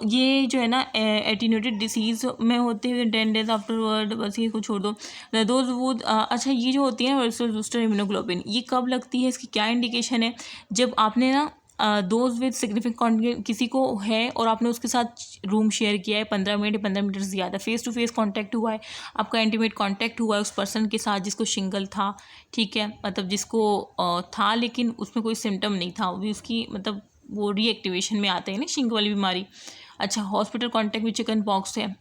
ये जो है ना एटीन्यूटेड डिसीज़ में होते हैं 10 डेज आफ्टरवर्ड, बस ये को छोड़ दो। दोज वो अच्छा, ये जो होती है वेरिसेला जोस्टर इम्यूनोग्लोबिन ये कब लगती है, इसकी क्या इंडिकेशन है, जब आपने ना दोज विद सिग्निफिकेंट किसी को है और आपने उसके साथ रूम शेयर किया है 15 मिनट या 15 मिनट से ज़्यादा, फेस टू फेस कांटेक्ट हुआ है, आपका इंटीमेट कांटेक्ट हुआ है उस पर्सन के साथ जिसको शिंगल था, ठीक है। मतलब जिसको था लेकिन उसमें कोई सिम्टम नहीं था, अभी उसकी मतलब वो रीएक्टिवेशन में आते हैं ना शिंग वाली बीमारी। अच्छा, हॉस्पिटल कांटेक्ट में चिकन पॉक्स है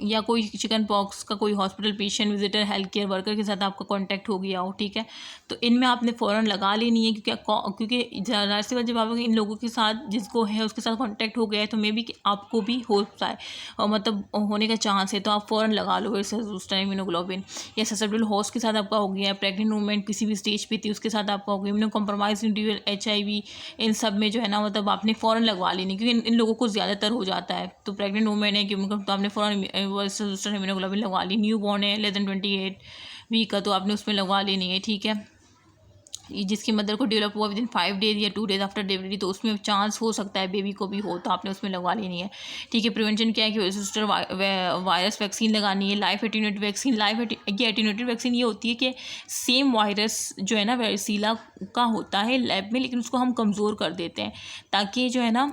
या कोई चिकन पॉक्स का कोई hospital patient, visitor, health care worker के साथ आपका कांटेक्ट हो गया हो, ठीक है। तो इनमें आपने फ़ौरन लगा लेनी है क्योंकि ज़ाहिर सी बात जब आप इन लोगों के साथ जिसको है उसके साथ कांटेक्ट हो गया है तो मे बी आपको भी हो जाए और मतलब होने का चांस है, तो आप फ़ौरन लगा लो उस टाइम इम्यूनोग्लोबिन। या ससेप्टेबल होस्ट के साथ आपका हो गया है, प्रेग्नेंट वूमेन किसी भी स्टेज पे थी उसके साथ आपका हो गया, इम्यूनो कॉम्प्रोमाइज इंडिविजुअल, HIV, इन सब में जो है ना मतलब आपने फ़ौरन लगवा लेनी क्योंकि इन लोगों को ज़्यादातर हो जाता है। तो प्रेग्नेंट वूमेन है कि तो आपने फ़ौरन वेरिसेला इम्यूनोग्लोबिन लगवा ली। न्यू बॉर्न है लेस देन 28 वीक का तो आपने उसमें लगवा लेनी है, ठीक है। जिसकी मदर को डेवलप हुआ विदिन 5 डेज या 2 डेज आफ्टर डिलीवरी तो उसमें चांस हो सकता है बेबी को भी हो तो आपने उसमें लगवा लेनी है, ठीक है। प्रिवेंशन क्या है कि वेरिसेला वायरस वैक्सीन लगानी है, लाइफ एटीन्यूएटेड वैक्सीन। ये एटीन्यूएटेड वैक्सीन ये होती है कि सेम वायरस जो है ना वेरिसेला का होता है लैब में लेकिन उसको हम कमज़ोर कर देते हैं ताकि जो है ना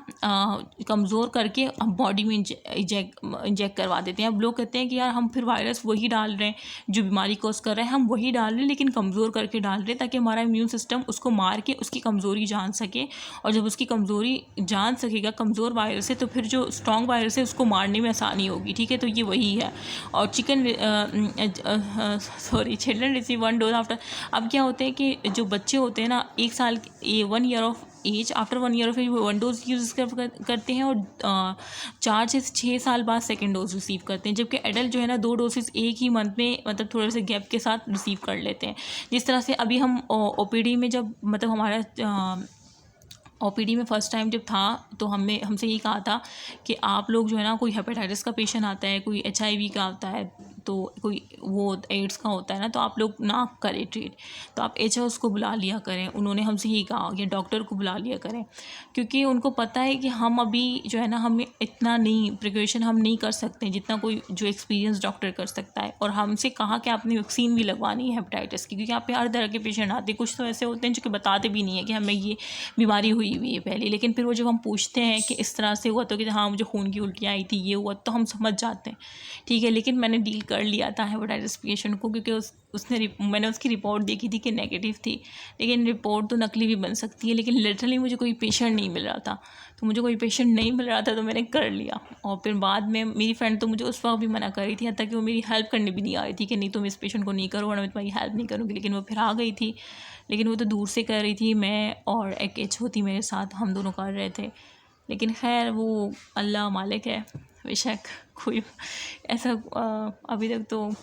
कमज़ोर करके हम बॉडी में इंजेक्ट करवा देते हैं। अब लोग कहते हैं कि यार हम फिर वायरस वही डाल रहे हैं जो बीमारी कॉज कर रहा है, हम वही डाल रहे हैं लेकिन कमज़ोर करके डाल रहे हैं ताकि हमारा इम्यून इम्यून सिस्टम उसको मार के उसकी कमज़ोरी जान सके, और जब उसकी कमज़ोरी जान सकेगा कमज़ोर वायरस से, तो फिर जो स्ट्रॉन्ग वायरस है उसको मारने में आसानी होगी। ठीक है, तो ये वही है। और चिल्ड्रन रिसीव 1 डोज आफ्टर। अब क्या होता है कि जो बच्चे होते हैं ना, 1 साल 1 year of age, after 1 year of age वो 1 डोज यूज़ करते हैं, और 4 से 6 साल बाद सेकेंड डोज रिसीव करते हैं। जबकि एडल्ट जो है ना 2 डोजेस एक ही मंथ में, मतलब थोड़े से गैप के साथ रिसीव कर लेते हैं। जिस तरह से अभी हम ओपीडी में जब, मतलब हमारा ओपीडी में फ़र्स्ट टाइम जब था, तो हमसे यही कहा था कि आप लोग जो है ना, कोई हेपेटाइटिस का पेशेंट आता है, कोई HIV का आता है, तो कोई वो एड्स का होता है ना, तो आप लोग ना करें ट्रीट, तो आप HOs को बुला लिया करें। उन्होंने हमसे यही कहा, या डॉक्टर को बुला लिया करें, क्योंकि उनको पता है कि हम अभी जो है ना, हमें इतना नहीं प्रिकॉशन हम नहीं कर सकते जितना कोई जो एक्सपीरियंस डॉक्टर कर सकता है। और हमसे कहा कि आपने वैक्सीन भी लगवानी है हेपेटाइटिस की, क्योंकि यहाँ पे हर तरह के पेशेंट आते हैं। कुछ तो ऐसे होते हैं जो कि बताते भी नहीं है कि हमें ये बीमारी हुई है पहले, लेकिन फिर वो जब हम पूछते हैं कि इस तरह से हुआ, तो कि हाँ मुझे खून की उल्टियाँ आई थी, ये हुआ, तो हम समझ जाते हैं। ठीक है, लेकिन मैंने डील कर लिया था हेपेटाइटिस पेशेंट को, क्योंकि मैंने उसकी रिपोर्ट देखी थी कि नेगेटिव थी, लेकिन रिपोर्ट तो नकली भी बन सकती है। लेकिन लिटरली मुझे कोई पेशेंट नहीं मिल रहा था, तो मैंने कर लिया। और फिर बाद में मेरी फ्रेंड तो मुझे उस वक्त भी मना कर रही थी, हत्ता कि वो मेरी हेल्प करने भी नहीं आ रही थी कि नहीं तुम इस पेशेंट को नहीं करो, वरना मैं तुम्हारी हेल्प नहीं करूँगी। लेकिन वो फिर आ गई थी, लेकिन वो तो दूर से कर रही थी, मैं और एक HO थी मेरे साथ, हम दोनों कर रहे थे। लेकिन खैर वो अल्लाह मालिक है, बेशक कोई ऐसा अभी तक तो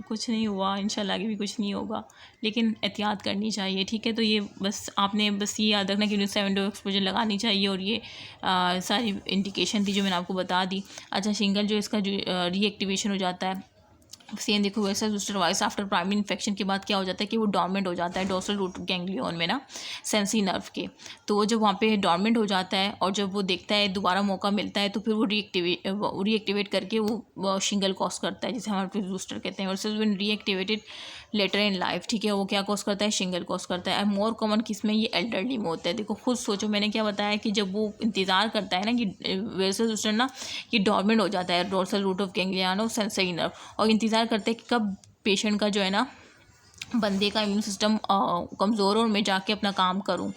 कुछ नहीं हुआ, इंशाल्लाह आगे भी कुछ नहीं होगा, लेकिन एहतियात करनी चाहिए। ठीक है, तो ये बस आपने बस ये याद रखना कि 7 डोज एक्सपोजर लगानी चाहिए, और ये सारी इंडिकेशन थी जो मैंने आपको बता दी। अच्छा, शिंगल जो इसका जो रीएक्टिवेशन हो जाता है, सेम देखो वैसा booster vice after primary infection के बाद क्या हो जाता है कि वो डॉर्मेंट हो जाता है डोर्सल रूट गैंग्लियन में ना, सेंसरी नर्व के। तो वो जब वहाँ पे डॉर्मेंट हो जाता है, और जब वो देखता है दोबारा मौका मिलता है, तो फिर वो रीएक्टिवेट करके वो शिंगल कॉज करता है, जिसे हमारे पे बूस्टर कहते हैं। Versus when reactivated later in life, ठीक है, वो क्या कॉज करता है, शिंगल कॉज करता है। मोर कॉमन किस में, ये एल्डरली में होता है। देखो खुद सोचो, मैंने क्या बताया कि जब वो इंतज़ार करता है ना कि वेसल बूस्टर ना, ये डॉर्मेंट हो जाता है डोर्सल रूट ऑफ गैंग्लियन और सेंसरी नर्व, और इंतज़ार करते हैं कि कब पेशेंट का जो है ना, बंदे का इम्यून सिस्टम कमज़ोर हो और मैं जाके अपना काम करूं।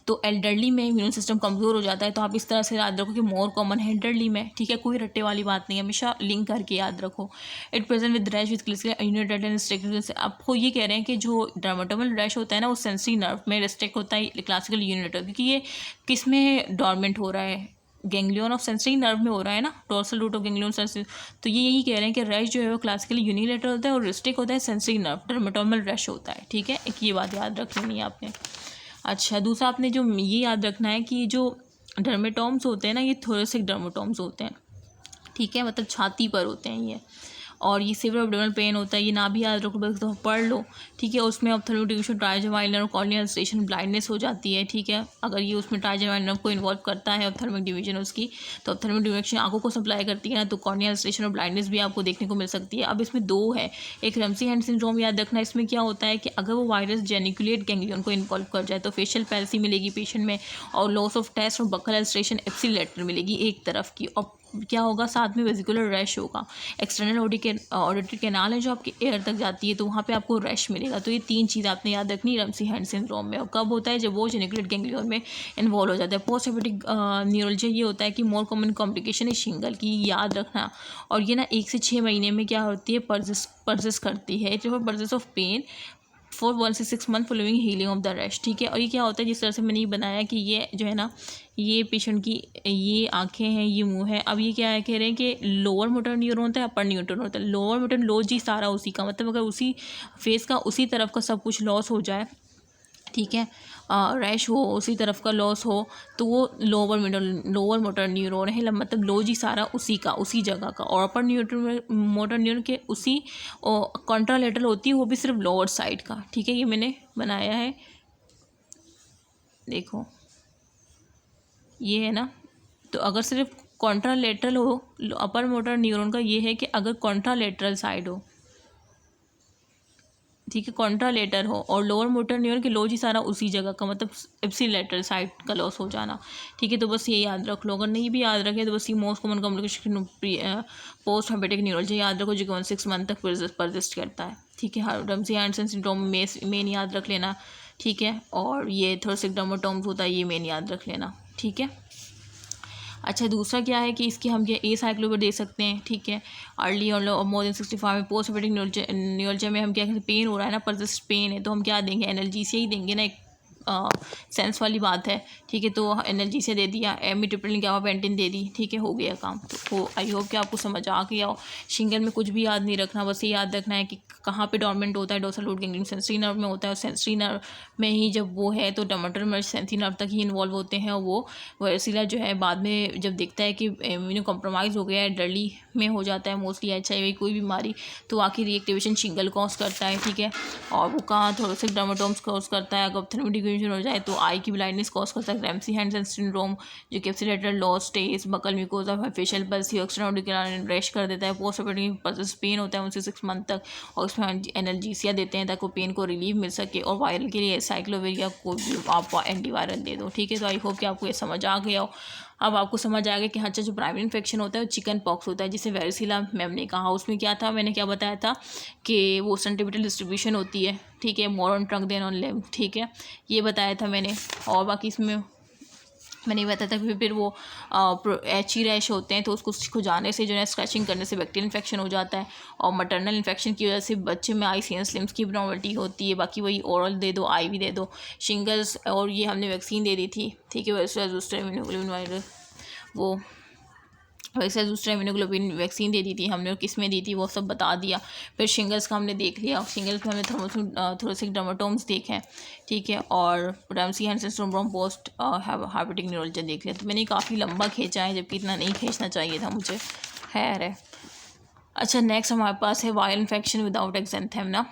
तो एल्डरली में इम्यून सिस्टम कमज़ोर हो जाता है। तो आप इस तरह से याद रखो कि मोर कॉमन है एल्डरली में, ठीक है, कोई रट्टे वाली बात नहीं है, हमेशा लिंक करके याद रखो। It present with rash with clinical united and restrict. आपको ये कह रहे हैं कि जो डर्मेटोमल रैश होता है ना, वो सेंसरी नर्व में रिस्ट्रिक्ट होता है क्लासिकल यूनिटेड, क्योंकि ये किस में डॉर्मेंट हो रहा है, गैंग्लियन ऑफ सेंसरी नर्व में हो रहा है ना, dorsal root of ganglion sensory. तो ये यही कह रहे हैं कि रैश जो है वो क्लासिकली यूनिलेटरल होता है और रिस्ट्रिक्ट होता है सेंसरी नर्व, डर्मेटोमल रैश होता है। ठीक है, एक ये बात याद रख लेनी है आपने। अच्छा, दूसरा आपने जो ये याद रखना है कि जो डर्मेटोम्स होते हैं ना, ये थोरेसिक डर्मेटोम्स होते हैं, ठीक है, मतलब छाती पर होते हैं ये, और ये सिवियर एब्डोमिनल पेन होता है। ये ना भी याद रखो, बस तो पढ़ लो, ठीक है। उसमें ऑप्थेल्मोटिक ट्राइजेमाइनर और कॉर्नियल अल्सरेशन ब्लाइंडनेस हो जाती है, ठीक है। अगर ये उसमें ट्राइजेमाइनर को इन्वॉल्व करता है ऑप्थेल्मिक डिवीजन उसकी, तो ऑप्थेल्मिक डिवीजन आंखों को सप्लाई करती है ना, तो कॉर्नियल अल्सरेशन और ब्लाइंडनेस भी आपको देखने को मिल सकती है। अब इसमें 2 है, एक रमसी हैंड सिंड्रोम याद रखना। इसमें क्या होता है कि अगर वो वायरस जेनिकुलेट गैंग्लियन को इन्वॉल्व कर जाए तो फेशियल पैल्सी मिलेगी पेशेंट में, और लॉस ऑफ टेस्ट और बकल अल्सरेशन एप्सिलेटर मिलेगी एक तरफ की, और क्या होगा, साथ में वेजिकुलर रैश होगा। एक्सटर्नल ऑडिटरी कैनाल है जो आपके एयर तक जाती है, तो वहाँ पे आपको रैश मिलेगा। तो ये 3 चीज़ आपने याद रखनी रमसी हैंड सिंड्रोम में। और कब होता है, जब वो जेनिकुलेट गैंग्लियन में इन्वॉल्व हो जाता है। पोस्ट हेपेटिक न्यूरोलॉजी ये होता है कि मोर कॉमन कॉम्प्लिकेशन है शिंगल की, याद रखना। और ये ना 1 से 6 महीने में क्या होती है, परसिस्ट करती है। It persist of pain for 1 से 6 month following healing of the rash, ठीक है। और ये क्या होता है, जिस तरह से मैंने ये बनाया कि ये जो है ना, ये पेशेंट की ये आंखें हैं, ये मुंह है। अब ये क्या है, कह रहे हैं कि लोअर मोटर न्यूरॉन होता है, अपर न्यूरॉन होता है। लोअर मोटर लो जी सारा उसी का, मतलब अगर उसी फेस का उसी तरफ का सब कुछ लॉस हो जाए, ठीक है, रैश हो, उसी तरफ का लॉस हो, तो वो लोअर मोटर न्यूरॉन है, मतलब लो जी सारा उसी का, उसी जगह का। और अपर मोटर न्यूरॉन के उसी कॉन्ट्रालेटरल होती है, वो भी सिर्फ लोअर साइड का, ठीक है। ये मैंने बनाया है, देखो ये है ना। तो अगर सिर्फ कॉन्ट्रालेटरल हो अपर मोटर न्यूरॉन का, ये है कि अगर कॉन्ट्रालेटरल साइड हो, ठीक है, कॉन्ट्रालेटर हो, और लोअर मोटर न्यूरॉन के लो जी सारा उसी जगह का, मतलब एप्सिलेटरल साइड का लॉस हो जाना, ठीक है। तो बस ये याद रख लो। अगर नहीं भी याद रखे तो बस ये most common complication post hepatic neurology याद रखो, जो कि 1 6 मंथ तक परसिस्ट करता है, ठीक है। रमसी हैंड सिंड्रोम मेन याद रख लेना, ठीक है। और ये थोरेसिक डर्मेटोम्स होता है, ये मेन याद रख लेना, ठीक है। अच्छा, दूसरा क्या है कि इसकी हम ए साइक्लोवर दे सकते हैं, ठीक है। अर्ली और मोर देन 65 में पोस्ट ऑपरेटिव न्यूरल्जिया में हम क्या कहते हैं, पेन हो रहा है ना, परसिस्ट पेन है, तो हम क्या देंगे, एनाल्जेसिया ही देंगे ना, एक सेंस वाली बात है, ठीक है। तो एनाल्जेसिया दे दिया, एमिट्रिप्टोलिन गाबापेंटिन दे दी, ठीक है, हो गया काम। तो आई होप कि आपको समझ आ गया हो। शिंगल में कुछ भी याद नहीं रखना, बस ये याद रखना है कि कहाँ पे डोर्मेंट होता है, dorsal root ganglion sensory nerve में होता है, और सेंसरी नर्व में ही जब वो है तो टमाटर नर्व सेंसरी नर्व तक ही इन्वॉल्व होते हैं, और वो वसीला जो है बाद में जब देखता है कि इम्यूनो कॉम्प्रोमाइज़ हो गया है, डर्ली में हो जाता है मोस्टली HIV कोई बीमारी, तो आखिर रिएक्टिवेशन शिंगल कॉज करता है, ठीक है। और वो कहाँ थोरेसिक डर्मेटोम्स कॉज करता है, अगर ऑप्थेल्मिक हो जाए तो आई की ब्लाइंडनेस कॉज करता है, रैम्सी हैंडसन सिंड्रोम जो कैप्सुलेटर loss stage buccal mucosa facial palsy extraordinary rash कर देता है, पोस्ट ऑपरेटिव पल्स पेन होता है 1 से 6 मंथ तक, और उसमें एनाल्जेसिया देते हैं ताकि पेन को रिलीव मिल सके, और वायरल के लिए साइक्लोविरिया को भी आप एंटीवायरल दे दो, ठीक है। तो आई होप कि आपको ये समझ आ गया हो। अब आपको समझ आ गया कि अच्छा, जो प्राइमरी इन्फेक्शन होता है वो चिकन पॉक्स होता है, जिसे वेरिसिला मैम ने कहा, उसमें क्या था, मैंने क्या बताया था कि वो सेंटीमीटर डिस्ट्रीब्यूशन होती है, ठीक है, more on trunk then on limb, ठीक है, ये बताया था मैंने। और बाकी इसमें मैंने ये बताया था कि फिर वो एची रैश होते हैं, तो उसको खुजाने से जो है स्क्रैचिंग करने से बैक्टीरियल इन्फेक्शन हो जाता है, और मटरनल इन्फेक्शन की वजह से बच्चे में आई सीएनएस लिम्स की एब्नॉर्मलिटी होती है। बाकी वही ओरल दे दो, आई भी दे दो, शिंगल्स, और ये हमने वैक्सीन दे दी थी, ठीक है, वैसे इम्यूनोग्लोबुलिन वायरस, वो वैसे दूसरा इम्यूनोग्लोबिन वैक्सीन दे दी थी हमने, और किस में दी थी वो सब बता दिया। फिर शिंगल्स का हमने देख लिया, शिंगल्स में हमने थोरेसिक डर्मेटोम्स देखे हैं, ठीक है, और रैम्सी हैंडसन सिंड्रोम पोस्ट हाइपोटिक न्यूरोलजिया देख लिया। तो मैंने काफ़ी लंबा खींचा है, जबकि इतना नहीं खींचना चाहिए था मुझे, खैर है। अच्छा, नेक्स्ट हमारे पास है वायरल इन्फेक्शन विदाउट एक्जेंथेम ना,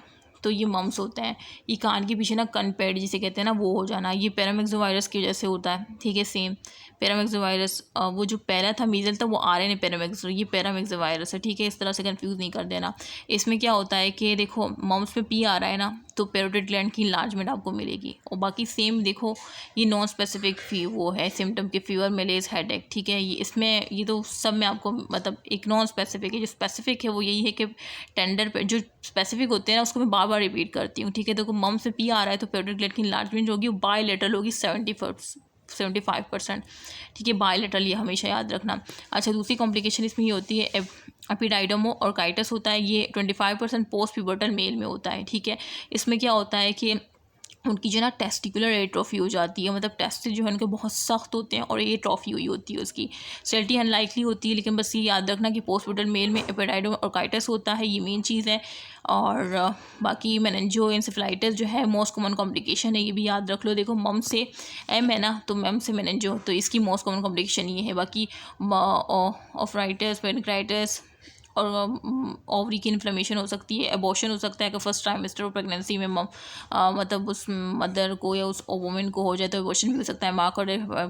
तो ये मम्स होते हैं, ये कान के पीछे ना कनपेड जिसे कहते हैं ना, वो हो जाना, ये पैरामिक्सोवायरस की वजह से होता है, ठीक है। सेम पैरामिक्सोवायरस, वो जो पहला था मीजल था वो RNA पैरामिक्सो, ये पैरामिक्सोवायरस है, ठीक है, इस तरह से कंफ्यूज नहीं कर देना। इसमें क्या होता है कि देखो मम्स में P आ रहा है ना, तो पैरोटिड ग्लैंड की इन्लार्जमेंट आपको मिलेगी, और बाकी सेम देखो ये नॉन स्पेसिफिक वो है सिम्टम के फीवर, मेलेज, हेडेक, ठीक है। ये इसमें ये तो सब में आपको मतलब एक नॉन स्पेसिफिक है, जो स्पेसिफिक है वो यही है कि टेंडर पे जो स्पेसिफिक होते हैं ना उसको मैं बार बार रिपीट करती हूँ, ठीक है। देखो मम से P आ रहा है तो पैरोटिड ग्लैंड की इन्लार्जमेंट जो होगी वो बायलेटरल होगी 75%, ठीक है, बायलेटरल, ये हमेशा याद रखना। अच्छा, दूसरी कॉम्प्लिकेशन इसमें ये होती है एपिडाइडमो और काइटस होता है, ये 25% पोस्ट प्यूबर्टल मेल में होता है, ठीक है। इसमें क्या होता है कि उनकी जो ना टेस्टिकुलर एट्रोफी हो जाती है, मतलब टेस्ट जो है उनके बहुत सख्त होते हैं, और ये ट्रॉफी हुई होती है उसकी, सेल्टी अनलाइकली होती है, लेकिन बस ये याद रखना कि पोस्ट प्यूबर्टल मेल में एपिडाइडम और काइटस होता है, ये मेन चीज़ है। और बाकी मेनिंजो एन्सेफेलाइटिस जो है मोस्ट कॉमन कॉम्प्लिकेशन है, ये भी याद रख लो। देखो मम से M है ना, तो मम से मेनिंजो, तो इसकी मोस्ट कॉमन कॉम्प्लिकेशन ये है। बाकी ऑफराइटिस, पेनिक्राइटिस, और ओवरी की इन्फ्लेमेशन हो सकती है, एबॉर्शन हो सकता है कि फर्स्ट ट्राइमेस्टर और प्रेगनेंसी में मतलब उस मदर को या उस वुमेन को हो जाए तो एबॉर्शन भी हो सकता है, माँ को,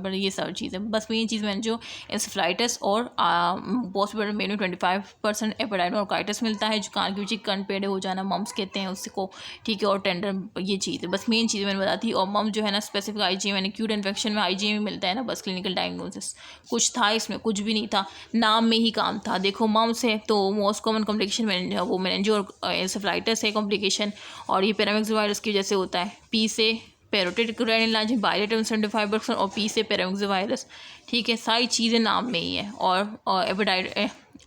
ये सब चीज़ें। बस मेन चीज़ मैंने जो एन्सेफेलाइटिस और पोस्ट प्यूबर्टल मेल में 25% एपिडाइडम और काइटिस मिलता है, जो कान के पीछे कन पेड़े हो जाना मम्स कहते हैं उसको, ठीक है, और टेंडर, ये चीज़ है। बस मेन चीज़ मैंने बता दी। और मम जो है ना स्पेसिफिक IgM यानी एक्यूट इन्फेक्शन में IgM में मिलता है ना, बस क्लिनिकल डायग्नोसिस कुछ था इसमें, कुछ भी नहीं था, नाम में ही काम था। देखो मम्स है तो मोस्ट कॉमन कॉम्प्लिकेशन वो मेनिंजो और एन्सेफेलाइटिस है कॉम्प्लिकेशन, और ये पैरामिक्सोवायरस की वजह से होता है। P से पैरोटिड ग्लैंड इन्लार्जमेंट बायलेटरल 75%, और P से पैरामिक्सोवायरस, ठीक है, सारी चीज़ें नाम में ही है। और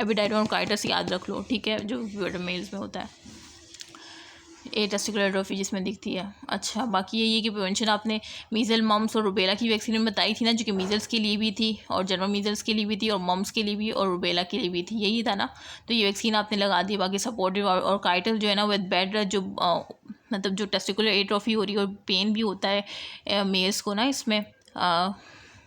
एपिडाइडम और काइटस याद रख लो, ठीक है, जो मेल्स में होता है, ए टेस्टिकुलर एट्रोफी जिसमें दिखती है। अच्छा, बाकी यही है कि प्रिवेंशन आपने मीजल, मम्स और रुबेला की वैक्सीन में बताई थी ना, जो कि मीजल्स के लिए भी थी और जनरल मीजल्स के लिए भी थी और मम्स के लिए भी और रुबेला के लिए भी थी, यही था ना। तो ये वैक्सीन आपने लगा दी। बाकी सपोर्टिव और काइटस जो है ना विद बेड जो मतलब जो टेस्टिकुलर एट्रोफी हो रही है और पेन भी होता है मेल्स को ना इसमें,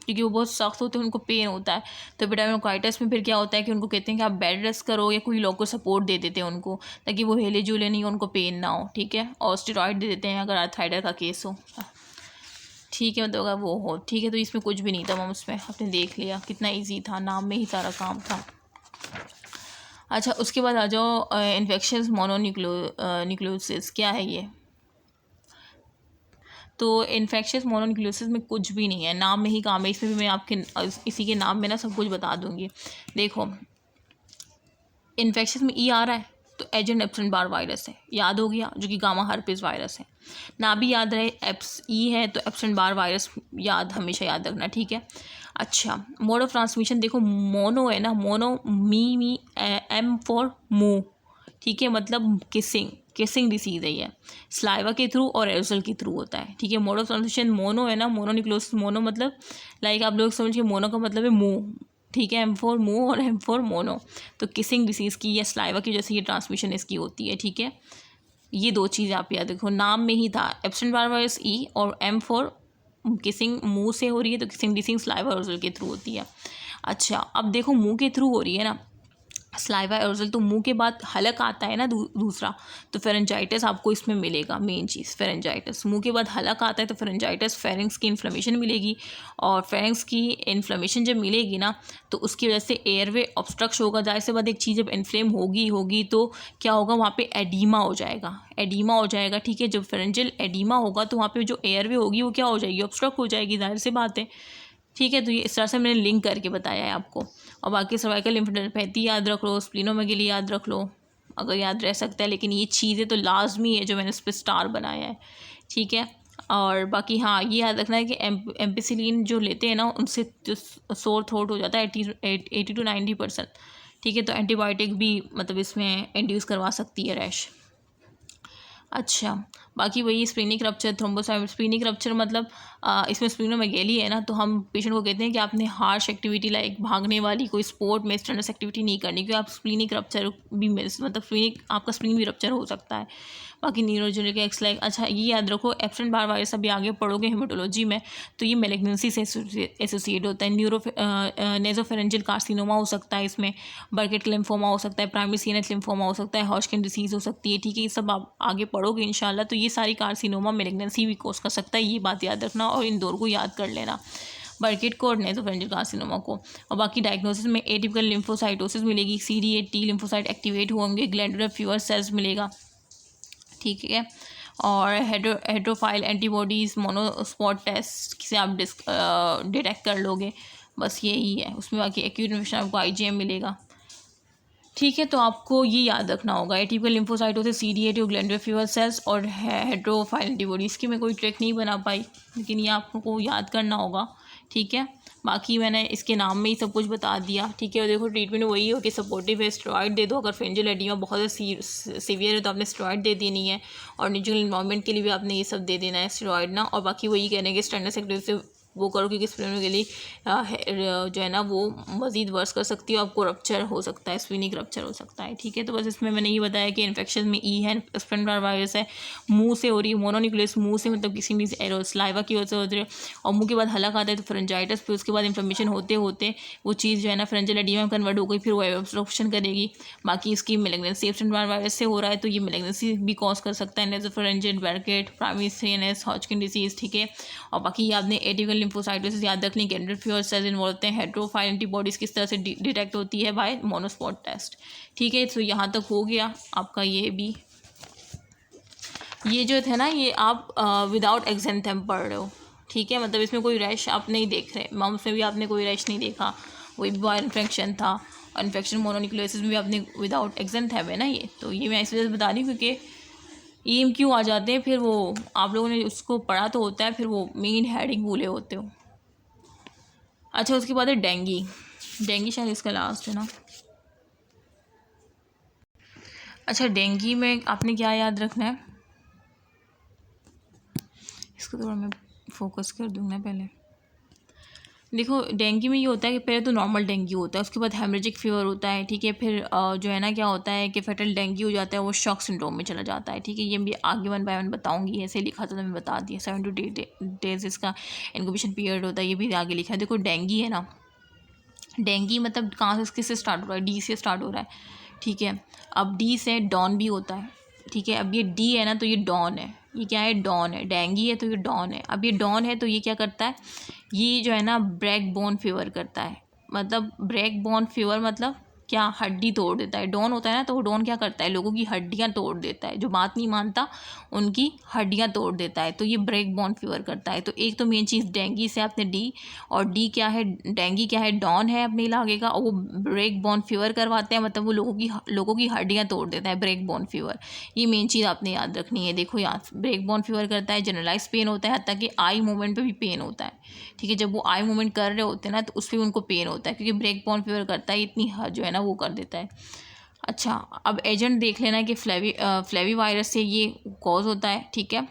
क्योंकि वो बहुत सख्त होते हैं, उनको पेन होता है। तो एपिडाइडोकाइटिस में फिर क्या होता है कि उनको कहते हैं कि आप बेड रेस्ट करो, या कोई लोग को सपोर्ट दे देते हैं उनको, ताकि वो हिले जुले नहीं, उनको पेन ना हो, ठीक है। और स्टेरॉइड दे देते हैं अगर आर्थराइडर का केस हो, ठीक है, मतलब अगर वो हो, ठीक है। तो इसमें कुछ भी नहीं था मैम, उसमें आपने देख लिया कितना ईजी था, नाम में ही सारा काम था। अच्छा, उसके बाद आ जाओ इन्फेक्शन मोनोन्यूक्लियोसिस, क्या है ये। तो इन्फेक्शियस मोनोन्यूक्लियोसिस में कुछ भी नहीं है, नाम में ही काम है। इसमें भी मैं आपके इसी के नाम में ना सब कुछ बता दूंगी। देखो इन्फेक्शियस में ई आ रहा है, तो एजेंट एप्सन बार वायरस है, याद हो गया, जो कि गामा हर्पिस वायरस है। ना भी याद रहे ई है तो एप्सन बार वायरस याद, हमेशा याद रखना, ठीक है। अच्छा, मोड ऑफ ट्रांसमिशन देखो, मोनो है ना, मोनो मी एम फॉर मू, ठीक है, मतलब किसिंग डिसीज है ये, स्लाइवा के थ्रू और एरोसल के थ्रू होता है, ठीक है। मोड ऑफ ट्रांसमिशन मोनो है ना, मोनोन्यूक्लियोसिस, मोनो मतलब लाइक आप लोग समझिए मोनो का मतलब है मुंह, ठीक है, एम फॉर मुंह और एम फॉर मोनो, तो किसिंग डिसीज़ की या स्लाइवा की जैसे ये ट्रांसमिशन इसकी होती है, ठीक है। ये दो चीज़ आप याद रखो, नाम में ही था, एप्सन बार वायरस ई और एम फॉर किसिंग मुंह से हो रही है तो किसिंग डिसीज स्लाइवा एरोसल के थ्रू होती है। अच्छा, अब देखो मुंह के थ्रू हो रही है ना स्लाइवा एरोसल, तो मुंह के बाद हलक आता है ना दूसरा, तो फेरेंजाइटिस आपको इसमें मिलेगा, मेन चीज़ फेरेंजाइटिस। मुंह के बाद हलक आता है तो फेरेंजाइटिस, फेरिंग्स की इन्फ्लेमेशन मिलेगी, और फेरिंग्स की इन्फ्लेमेशन जब मिलेगी ना तो उसकी वजह से एयरवे ऑब्स्ट्रक्ट होगा। जाहिर सी बात, एक चीज़ जब इन्फ्लेम होगी तो क्या होगा, वहाँ पे एडीमा हो जाएगा, ठीक है। जब फेरेंजियल एडीमा होगा तो वहाँ पे जो एयरवे होगी वो क्या हो जाएगी, ऑब्स्ट्रक्ट हो जाएगी, जाहिर सी बात है, ठीक है। तो ये इस तरह से मैंने लिंक करके बताया है आपको। और बाकी सर्वाइकल लिम्फोडेनोपैथी याद रख लो, स्प्लीनोमेगाली याद रख लो अगर याद रह सकता है, लेकिन ये चीज़ें तो लाजमी है जो मैंने उस पर स्टार बनाया है, ठीक है। और बाकी हाँ, ये याद रखना है कि एम्पिसिलिन जो लेते हैं ना उनसे जो सोर थ्रोट हो जाता है 80 to 90%, ठीक है। तो एंटीबायोटिक भी मतलब इसमें इंड्यूस करवा सकती है रैश। अच्छा, बाकी वही splenic rupture, thrombocyte, splenic rupture मतलब इसमें स्प्लीनोमेगाली है ना, तो हम पेशेंट को कहते हैं कि आपने हार्श एक्टिविटी लाइक भागने वाली कोई स्पोर्ट में स्ट्रेनस एक्टिविटी नहीं करनी, क्योंकि आप स्प्लीनिक रप्चर भी मतलब स्प्लीनिक आपका स्प्लीन भी रप्चर हो सकता है। बाकी न्यूरोजेनिक एक्स लाइक, अच्छा ये याद रखो, एप्सन बार वायरस अभी आगे पढ़ोगे हेमेटोलॉजी में, तो ये मेलिग्नेंसी से एसोसिएट होता है। नेजोफेरेंजियल कार्सिनोमा हो सकता है इसमें, बर्केट लिम्फोमा हो सकता है, प्राइमरी सीएनएस लिम्फोमा हो सकता है, हॉजकिन डिसीज़ हो सकती है, ठीक है। ये सब आप आगे पढ़ोगे इंशाल्लाह, तो ये सारी कार्सिनोमा मेलिग्नेंसी भी कोस कर सकता है, ये बात याद रखना और इन दोनों को याद कर लेना, बर्केट को और नेजोफेरेंजियल कार्सिनोमा को। और बाकी डायग्नोसिस में एटिपिकल लिम्फोसाइटोसिस मिलेगी, CD8 T लिम्फोसाइट एक्टिवेट होंगे, ग्लैंडुलर फीवर सेल्स मिलेगा, ठीक है। और हेड्रोफाइल एंटीबॉडीज़ मोनोस्पॉट टेस्ट से आप डिटेक्ट कर लोगे, बस यही है उसमें। बाकी एक्यूट इन्फेक्शन आपको IgM मिलेगा, ठीक है। तो आपको ये याद रखना होगा, एटिपिकल लिम्फोसाइटोसिस, CD8 और ग्लैंडुलर फीवर सेल्स और हेड्रोफाइल एंटीबॉडीज़ की मैं कोई ट्रिक नहीं बना पाई, लेकिन ये आपको याद करना होगा, ठीक है। बाकी मैंने इसके नाम में ही सब कुछ बता दिया, ठीक है। और देखो ट्रीटमेंट वही हो कि सपोर्टिव है, स्टेरॉइड दे दो, अगर फेरेंजियल एडीमा बहुत सीवियर है तो आपने स्टेरॉइड दे देनी है, और न्यूट्रल इन्वायरमेंट के लिए भी आपने ये सब दे देना है स्टेरॉइड ना। और बाकी वही कहने के स्टेनलेस एक्टिव से वो करो, क्योंकि स्प्लीनोमेगाली जो है ना वो मज़ीद वर्स कर सकती है, आपको रप्चर हो सकता है, स्प्लीनिक रप्चर हो सकता है, ठीक है। तो बस इसमें मैंने ये बताया कि इन्फेक्शन में ई है, एप्सन बार वायरस है, मुंह से हो रही है, मोनोन्यूक्लियस मुंह से मतलब किसी भी स्लाइवा की वजह से होती है, और मुंह के बाद हलक आता है तो फेरेंजाइटिस, फिर उसके बाद इन्फ्लेमेशन होते होते वो चीज़ जो है ना फेरेंजियल एडीमा में कन्वर्ट हो गई, फिर वो ऑब्स्ट्रक्शन करेगी। बाकी इसकी मेलिग्नेंसी एप्सन बार वायरस से हो रहा है तो ये मेलिग्नेंसी भी कॉज कर सकता है, nasopharyngeal, Burkitt, primary CNS, Hodgkin disease, ठीक है। और बाकी आपने एटिपिकल लिम्फोसाइटोसिस याद रखनी, ग्लैंडुलर फीवर सेल्स इन्वॉल्व होते हैं, हेड्रोफाइल एंटीबॉडीज़ किस तरह से डिटेक्ट होती है बाय मोनोस्पॉट टेस्ट, ठीक है। तो यहाँ तक हो गया आपका ये भी। ये जो थे ना ये आप विदाउट एक्जेंथेम पढ़ रहे हो, ठीक है, मतलब इसमें कोई रैश आप नहीं देख रहे, मम्स में भी आपने कोई रैश नहीं देखा, वही वायरल इन्फेक्शन था, और इन्फेक्शन मोनोन्यूक्लियोसिस में भी आपने विदाउट एक्जेंथेम है ना ये, तो ये मैं इस वजह से बता रही हूँ क्योंकि EMQ आ जाते हैं, फिर वो आप लोगों ने उसको पढ़ा तो होता है, फिर वो मेन हेडिंग भूले होते हो। अच्छा, उसके बाद है डेंगी शायद इसका लास्ट है ना। अच्छा, डेंगी में आपने क्या याद रखना है, इसको थोड़ा मैं फोकस कर दूँगा पहले। देखो डेंगू में ये होता है कि पहले तो नॉर्मल डेंगू होता है, उसके बाद हेमरेजिक फीवर होता है, ठीक है। फिर जो है ना क्या होता है कि फेटल डेंगू हो जाता है, वो शॉक सिंड्रोम में चला जाता है, ठीक है। ये भी आगे 1 by 1 बताऊंगी, ऐसे लिखा था तो मैं बता दिया। 7 to 8 days इसका इंक्यूबेशन पीरियड होता है, ये भी आगे लिखा है। देखो डेंगू है ना, डेंगू मतलब कहाँ से किससे स्टार्ट हो रहा है, D से स्टार्ट हो रहा है, ठीक है। अब D से डॉन भी होता है, ठीक है। अब ये D है ना तो ये डॉन है, ये क्या है, डॉन है। डेंगू है तो ये डॉन है। अब ये डॉन है तो ये क्या करता है, ये जो है ना ब्रेक बोन फीवर करता है। मतलब ब्रेक बोन फीवर मतलब क्या हड्डी तोड़ देता है। डॉन होता है ना, तो वो डॉन क्या करता है, लोगों की हड्डियाँ तोड़ देता है, जो बात नहीं मानता उनकी हड्डियाँ तोड़ देता है। तो ये ब्रेक बोन फीवर करता है। तो एक तो मेन चीज़ डेंगी से आपने डी, और डी क्या है, डेंगी क्या है, डॉन है अपने इलाके का, और वो ब्रेक बोन फीवर करवाते हैं, मतलब वो लोगों की हड्डियाँ तोड़ देता है, ब्रेक बोन फीवर। ये मेन चीज़ आपने याद रखनी है। देखो यहाँ ब्रेक बोन फीवर करता है, जनरलाइज पेन होता है, हत्ता कि आई मूवमेंट पे भी पेन होता है, ठीक है। जब वो आई मूवमेंट कर रहे होते हैं ना, तो उस पर उनको पेन होता है, क्योंकि ब्रेक बोन फीवर करता है, इतनी जो है ना वो कर देता है। अच्छा, अब एजेंट देख लेना है कि फ्लेवी वायरस से ये कॉज होता है, ठीक है।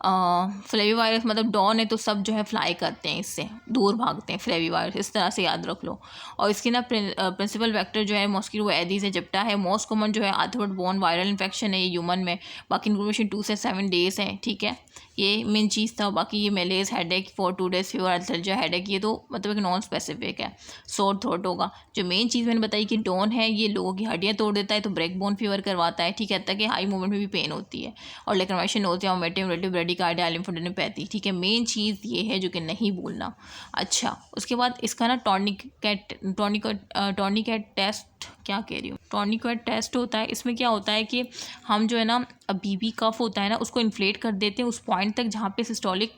फ्लेवी वायरस मतलब डॉन है तो सब जो है फ्लाई करते हैं, इससे दूर भागते हैं फ्लेवी वायरस, इस तरह से याद रख लो। और इसके ना प्रिंसिपल वेक्टर जो है मॉस्किटो एडीज है, जिप्टा है। मोस्ट कॉमन जो है आर्थ्रोपोड बोन वायरल इन्फेक्शन है ये ह्यूमन में। बाकी इंक्यूबेशन 2 से 7 डेज़ है, ठीक है। ये मेन चीज़ था। बाकी ये malaise, headache for 2 days, fever, अल्सर्जा, हेडेक, ये तो मतलब एक नॉन स्पेसिफिक है। सोर थ्रोट होगा। जो मेन चीज़ मैंने बताई कि डॉन है ये लोगों की हड्डियाँ तोड़ देता है, तो ब्रेक बोन फीवर करवाता है, ठीक है, तक हाई मूवमेंट में भी पेन होती है। और लेक्रमेशन होती है, वोमिटिंग, रेटिव ब्रेडिकार्डिया, लिम्फोडेनोपैथी, ठीक है। मेन चीज़ ये है जो कि नहीं भूलना। अच्छा, उसके बाद इसका ना टॉर्निकेट टेस्ट, क्या कह रही हूँ, टॉर्निकेट टेस्ट होता है। इसमें क्या होता है कि हम जो है ना बीबी कफ होता है ना, उसको इन्फ्लेट कर देते हैं उस पॉइंट तक जहाँ पे सिस्टोलिक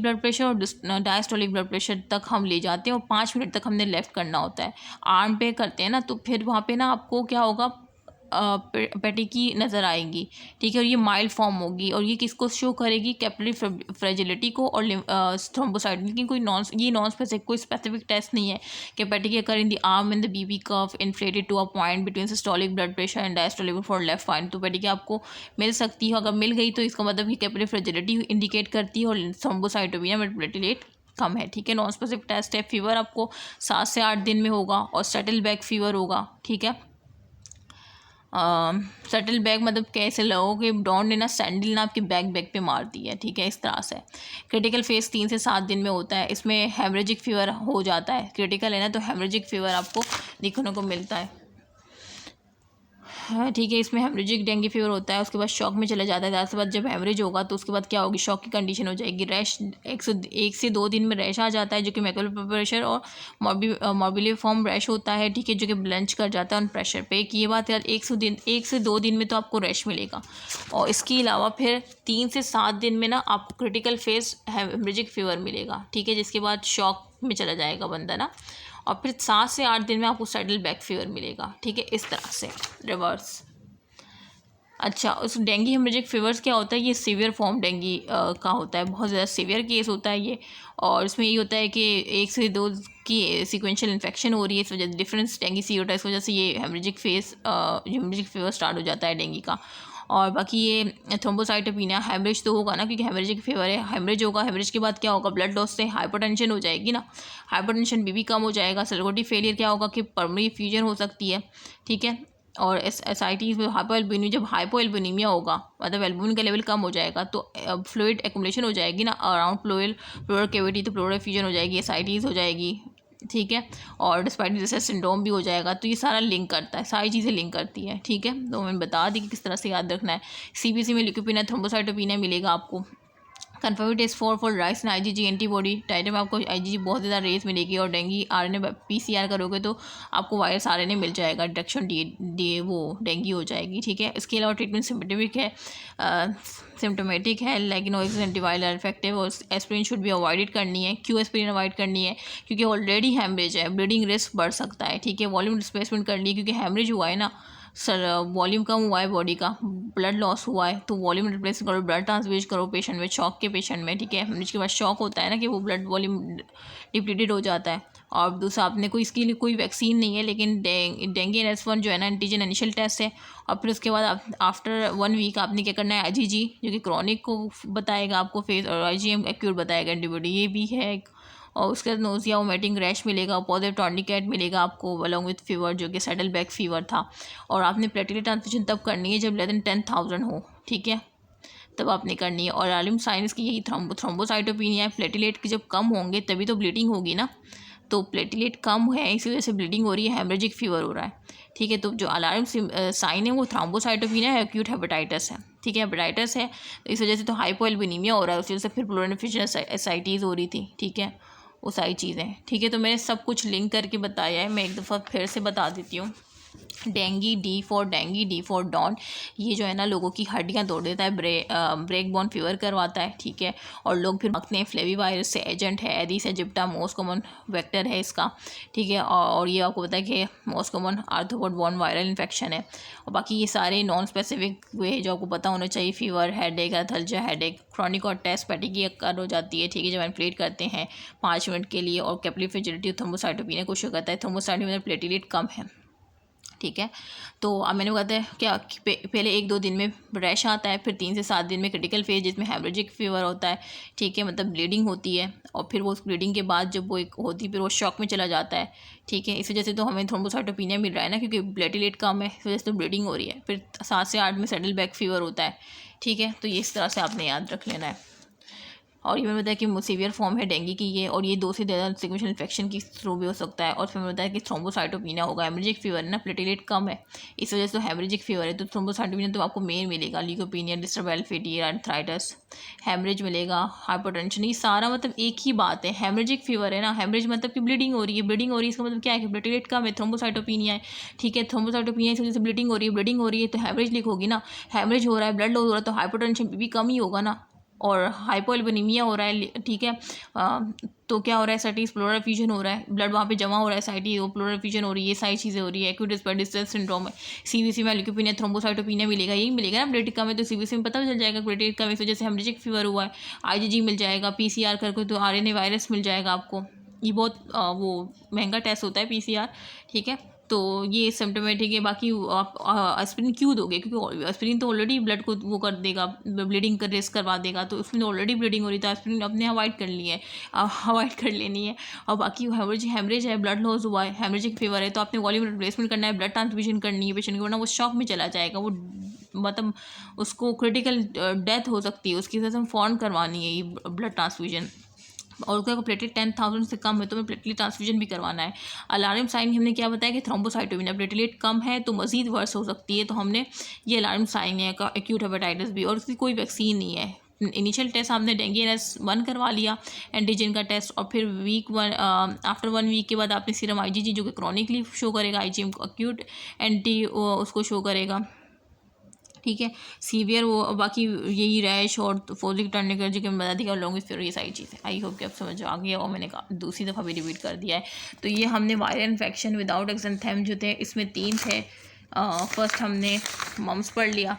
ब्लड प्रेशर और डायस्टोलिक ब्लड प्रेशर तक हम ले जाते हैं, और 5 मिनट तक हमने लेफ्ट करना होता है। आर्म पे करते हैं ना, तो फिर वहाँ पे ना आपको क्या होगा, पेटी की नज़र आएगी, ठीक है। और ये माइल्ड फॉर्म होगी, और ये किसको शो करेगी, कैपिलरी फ्रेजिलिटी को और थ्रोम्बोसाइट। लेकिन ये नॉन स्पेसिफिक, कोई स्पेसिफिक टेस्ट नहीं है कि petechiae occur in the arm in the BP cuff inflated to a point between systolic blood pressure and diastolic for left fine. तो पेटी आपको मिल सकती है, अगर मिल गई तो इसका मतलब कि कैपिलरी फ्रेजिलिटी इंडिकेट करती है, और थ्रोम्बोसाइटोपिनिया में प्लेटलेट कम है, ठीक है। नॉन स्पेसिफिक टेस्ट है। फीवर आपको 7 से 8 दिन में होगा, और सेटल बैक फीवर होगा, ठीक है। सेटल बैग मतलब कैसे लगोगे, डॉन ने ना सैंडल ना आपके बैक पे मार दी है, ठीक है, इस तरह से। क्रिटिकल फेस 3 से 7 दिन में होता है। इसमें हेमरेजिक फीवर हो जाता है, क्रिटिकल है ना, तो हेमरेजिक फीवर आपको देखने को मिलता है, ठीक है। इसमें हेमरेजिक डेंगू फीवर होता है, उसके बाद शॉक में चला जाता है। ज़्यादा से बाद जब हेमरेज होगा तो उसके बाद क्या होगी, शॉक की कंडीशन हो जाएगी। रैश 1 से 2 दिन में रैश आ जाता है, जो कि मैकुलर प्रेशर और मॉर्बिलिफॉर्म रैश होता है, ठीक है, जो कि ब्लंच कर जाता है उन प्रेशर पे। ये बात यार 1 से 2 दिन में तो आपको रैश मिलेगा। और इसके अलावा फिर 3 से 7 दिन में ना आपको क्रिटिकल फेस हेमरेजिक फीवर मिलेगा, ठीक है, जिसके बाद शॉक में चला जाएगा बंदा ना। और फिर 7 से 8 दिन में आपको सैडल बैक फीवर मिलेगा, ठीक है, इस तरह से रिवर्स। अच्छा, उस डेंगू हेमरेजिक फीवर्स क्या होता है, ये सीवियर फॉर्म डेंगू का होता है, बहुत ज़्यादा सीवियर केस होता है ये। और इसमें ये होता है कि 1 से 2 की सीक्वेंशियल इन्फेक्शन हो रही है, इस वजह से डिफरेंस डेंगू सी होता है, इस वजह से ये हेमरेजिक फीवर स्टार्ट हो जाता है डेंगू का। और बाकी ये थ्रोम्बोसाइटोपिनिया, हेमरेज तो होगा ना, क्योंकि हेमरेजिक फीवर है, हेमरेज होगा। हेमरेज के बाद क्या होगा, ब्लड लॉस से हाइपरटेंशन हो जाएगी ना, हाइपरटेंशन भी कम हो जाएगा। सेलुलोटिक फेलियर क्या होगा कि पर्मरी फ्यूजन हो सकती है, ठीक है। और एसआईटी में हाइपोएल्बुमिया, जब हाइपोएल्बुमिया होगा मतलब एल्बुमिन का लेवल कम हो जाएगा, तो फ्लूइड एक्युमुलेशन हो जाएगी ना अराउंड प्लोरल कैविटी, तो प्लोरल फ्यूजन हो जाएगी, एसआईटीज हो जाएगी, ठीक है। और डिस्पाइट रिसेस सिंड्रोम भी हो जाएगा। तो ये सारा लिंक करता है, सारी चीज़ें लिंक करती है, ठीक है। तो मैंने बता दी कि किस तरह से याद रखना है। सीबीसी में ल्यूकोपिनिया, थ्रोम्बोसाइटोपिनिया मिलेगा आपको। Confirm test for rise and IgG antibody titre में आपको आईजीजी बहुत ज़्यादा रेस मिलेगी। और डेंगू आरएनए पीसीआर करोगे तो आपको वायरस आरएनए मिल जाएगा, डिटेक्शन डी वो डेंगू हो जाएगी, ठीक है। इसके अलावा ट्रीटमेंट सिम्टोमेटिक है, लेकिन एंटीवायरल इफेक्टिव, और एस्पिरिन शुड भी अवॉइडेड करनी है। क्यों एस्पिरिन अवॉइड करनी है, क्योंकि ऑलरेडी हेमरेज है, ब्लीडिंग रिस्क बढ़ सकता है, ठीक है। वॉल्यूम डिस्प्लेसमेंट करनी है, क्योंकि हेमरेज हुआ है ना सर, वॉल्यूम कम हुआ है बॉडी का, ब्लड लॉस हुआ है, तो वॉल्यूम रिप्लेस करो, ब्लड ट्रांसफ्यूज करो पेशेंट में, शॉक के पेशेंट में, ठीक है। इसके बाद शॉक होता है ना कि वो ब्लड वॉल्यूम डिप्लीटेड हो जाता है। और दूसरा आपने कोई इसके लिए कोई वैक्सीन नहीं है, लेकिन डेंगू NS1 जो है ना एंटीजन इनिशियल टेस्ट है। और फिर उसके बाद आफ्टर 1 वीक आपने क्या करना है, आईजीजी जो कि क्रॉनिक को बताएगा आपको फेस, और आईजीएम एक्यूट बताएगा एंटीबॉडी, ये भी है। और उसके बाद नोजिया वोमिटिंग रैश मिलेगा, पॉजिटिव टॉर्निकेट मिलेगा आपको अलॉन्ग विथ फीवर, जो कि सैडल बैक फीवर था। और आपने प्लेटलेट ट्रांसफ्यूजन तब करनी है जब लेस देन 10,000 हो, ठीक है, तब आपने करनी है। और अलार्म साइंस की यही थ्रोम्बोसाइटोपिनिया, प्लेटलेट की जब कम होंगे तभी तो ब्लीडिंग होगी ना, तो प्लेटलेट कम है इसी वजह से ब्लीडिंग हो रही है, हेमरेजिक फीवर हो रहा है, ठीक है। तो जो अलार्म साइन है वो थ्रोम्बोसाइटोपिनिया है, एक्यूट हेपेटाइटिस है, ठीक है, हेपेटाइटिस है, इस वजह से तो हाइपोएल्बुमिया हो रहा है, उस वजह से फिर प्लोरोनेफ्रिजन एसाइटीज़ हो रही थी, ठीक है। वो सारी चीज़ें, ठीक है। तो मैंने सब कुछ लिंक करके बताया है, मैं एक दफ़ा फिर से बता देती हूँ। डेंगी, डी फॉर डॉन, ये जो है ना लोगों की हड्डियाँ तोड़ देता है, ब्रेक बोन फीवर करवाता है, ठीक है। और लोग फिर भागते हैं, फ्लेवी वायरस से एजेंट है, एडिस एजिप्टा मोस्ट कॉमन वेक्टर है इसका, ठीक है। और ये आपको पता है कि most common arthropod born viral infection है। और बाकी ये सारे नॉन स्पेसिफिक वे जो आपको पता होना चाहिए, फीवर, हेडेक, एथल्जिया, हेडेक, क्रॉनिक और टेस्ट पैटिकी अक्कर हो जाती है, ठीक है, जब इन्फ्लेट करते हैं 5 मिनट के लिए। और कैपिलरी फ्रिजिडिटी, थ्रोम्बोसाइटोपिनिया को शो करता है, थ्रोम्बोसाइटोपिनिया में प्लेटलेट कम है, ठीक है। तो अब मैंने बताया है क्या पहले 1-2 दिन में रैश आता है, फिर 3 से 7 दिन में क्रिटिकल फेज जिसमें हेमरेजिक फीवर होता है, ठीक है, मतलब ब्लीडिंग होती है। और फिर वो उस ब्लीडिंग के बाद जब वो एक होती है फिर वो शॉक में चला जाता है, ठीक है। इस वजह से तो हमें थ्रोम्बोसाइटोपिनिया मिल रहा है ना, क्योंकि प्लेटलेट कम है, इस वजह से तो ब्लीडिंग हो रही है। फिर 7 से 8 में सैडल बैक फीवर होता है, ठीक है। तो ये इस तरह से आपने याद रख लेना है। और ये मैंने बताया कि सीवियर फॉर्म है डेंगू की ये, और ये 2 से ज़्यादा सिक्वेंशियल इन्फेक्शन की थ्रू भी हो सकता है। और फिर मैंने बताया कि थ्रोम्बोसाइटोपिनिया होगा, हेमरेजिक फीवर है ना, प्लेटलेट कम है, इस वजह से तो हेमरेजिक फीवर है। तो थ्रोम्बोसाइटोपिनिया तो आपको मेन मिलेगा, ल्यूकोपिनिया, डिस्टर्बेल फेटी, आर्थराइटिस, हेमरेज मिलेगा, हाइपरटेंशन, ये सारा मतलब एक ही बात है। हेमरेजिक फीवर है ना, हेमरेज मतलब कि ब्लीडिंग हो रही है, ब्लीडिंग हो रही है इसका मतलब क्या है कि प्लेटलेट कम है, थ्रोम्बोसाइटोपिनिया है, ठीक है। थ्रोम्बोसाइटोपिनिया इस वजह से ब्लीडिंग हो रही है, ब्लीडिंग हो रही है तो हेमरेज लीक होगी ना, हेमरेज हो रहा है, ब्लड लॉस हो रहा है तो हाइपरटेंशन भी कम ही होगा ना, और हाइपोएल्बुमिया हो रहा है, ठीक है। तो क्या हो रहा है, साइटिस प्लोरल फ्यूजन हो रहा है, ब्लड वहाँ पे जमा हो रहा है, साइटी वो प्लोरल फ्यूजन हो रही है, ये सारी चीज़ें हो रही है। एक्यूट रिस्पिरेटरी डिस्ट्रेस सिंड्रोम है, सीवीसी में ल्यूकोपिनिया, थ्रोम्बोसाइटोपिनिया मिलेगा, यही मिलेगा ना प्लेटलेट कम है तो सीवीसी में पता चल जाएगा प्लेटलेट कम, इस वजह से हेमरेजिक फीवर हुआ है। आईजीजी मिल जाएगा, पीसीआर करके तो आरएनए वायरस मिल जाएगा आपको, ये बहुत वो महंगा टेस्ट होता है पीसीआर, ठीक है। तो ये सिम्टोमेटिक है। बाकी आप एस्पिरिन क्यों दोगे, क्योंकि एस्पिरिन तो ऑलरेडी ब्लड को वो कर देगा, ब्लीडिंग का रिस्क करवा देगा, तो उसमें ऑलरेडी ब्लीडिंग हो रही है तो एस्पिरिन अपने अवॉइड कर ली है, अवॉइड कर लेनी है। और बाकी हेमरेज है, ब्लड लॉस हुआ है, हेमरेजिक फीवर है तो आपने वॉल्यूम रिप्लेसमेंट करना है, ब्लड ट्रांसफ्यूजन करनी है पेशेंट को, वरना वो शॉक में चला जाएगा, वो मतलब उसको क्रिटिकल डेथ हो सकती है उसकी वजह से हम फ़ौरन करवानी है ये ब्लड ट्रांसफ्यूजन। और उसका प्लेटलेट 10,000 से कम है तो हमें प्लेटलेट ट्रांसफ्यूजन भी करवाना है। अलार्म साइन हमने क्या बताया कि थ्रोम्बोसाइटोपिनिया, प्लेटलेट कम है तो मजीद वर्स हो सकती है, तो हमने ये अलार्म साइन है का एक्यूट हेपेटाइटिस भी, और उसकी कोई वैक्सीन नहीं है। इनिशियल टेस्ट आपने डेंगू NS1 करवा लिया, एंटीजन का टेस्ट, और फिर आफ्टर 1 वीक के बाद आपने सीरम IgG जो कि क्रॉनिकली शो करेगा, IgM एक्यूट एंटी उसको शो करेगा, ठीक है। सीवियर वो बाकी यही रैश और फोजिक टर्निकर जो कि मैं बता दी, और लॉन्ग फिर ये सारी चीज़ें। आई होप कि आप समझ आ गया, और मैंने कहा दूसरी दफ़ा भी रिपीट कर दिया है। तो ये हमने वायरल इन्फेक्शन विदाउट एक्सेंथेम जो थे इसमें 3 थे। फर्स्ट हमने मम्स पढ़ लिया,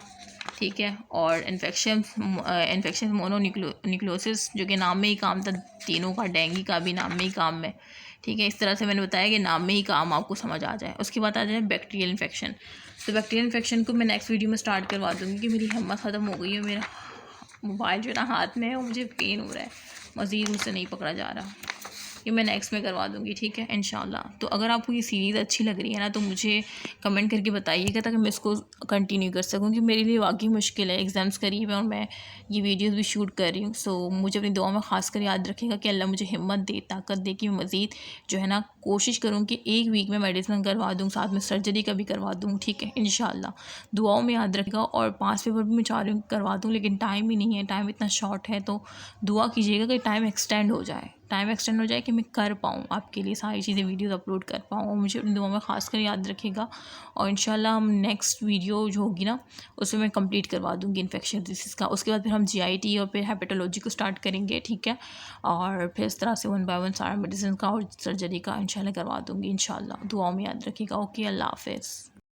ठीक है, और इन्फेक्शन मोनोन्यूक्लियोसिस जो कि नाम में ही काम था, तीनों का, डेंगू का भी नाम में ही काम है, ठीक है। इस तरह से मैंने बताया कि नाम में ही काम आपको समझ आ जाए। उसके बाद आ जाए बैक्टीरियल इन्फेक्शन। तो बैक्टीरियल इन्फेक्शन को मैं नेक्स्ट वीडियो में स्टार्ट करवा दूँगी कि मेरी हिम्मत ख़त्म हो गई है, मेरा मोबाइल जो है ना हाथ में है और मुझे पेन हो रहा है, मज़ीद मुझसे नहीं पकड़ा जा रहा, ये मैं नेक्स्ट में करवा दूँगी, ठीक है, इंशाल्लाह। तो अगर आपको ये सीरीज़ अच्छी लग रही है ना तो मुझे कमेंट करके बताइएगा ताकि मैं इसको कंटिन्यू कर सकूँ, क्योंकि मेरे लिए वाकई मुश्किल है, एग्ज़ाम्स करीब है और मैं ये वीडियोस भी शूट कर रही हूँ। सो मुझे अपनी दुआ में ख़ासकर याद रखेगा कि अल्लाह मुझे हिम्मत दे, ताकत दे कि मैं मज़ीद जो है ना कोशिश करूँ कि 1 वीक में मेडिसिन करवा दूँ, साथ में सर्जरी का भी करवा दूँ, ठीक है, इंशाल्लाह। दुआओं में याद रखेगा। और 5 पेपर भी मैं चाह रही हूँ करवा दूँ, लेकिन टाइम ही नहीं है, टाइम इतना शॉर्ट है, तो दुआ कीजिएगा कि टाइम एक्सटेंड हो जाए, कि मैं कर पाऊँ आपके लिए सारी चीज़ें, वीडियोस अपलोड कर पाऊँ, और मुझे अपनी दुआ में ख़ासकर याद रखेगा। और इंशाल्लाह हम नेक्स्ट वीडियो जो होगी ना उसमें मैं कंप्लीट करवा दूँगी इन्फेक्शन डिसीज़ का। उसके बाद फिर हम GIT और फिर हेपेटोलॉजी को स्टार्ट करेंगे, ठीक है, और फिर इस तरह से 1 बाय 1 सारा मेडिसिन का और सर्जरी का इंशाल्लाह करवा दूँगी, इंशाल्लाह। दुआओं में याद रखिएगा। ओके, अल्लाह हाफ़िज़।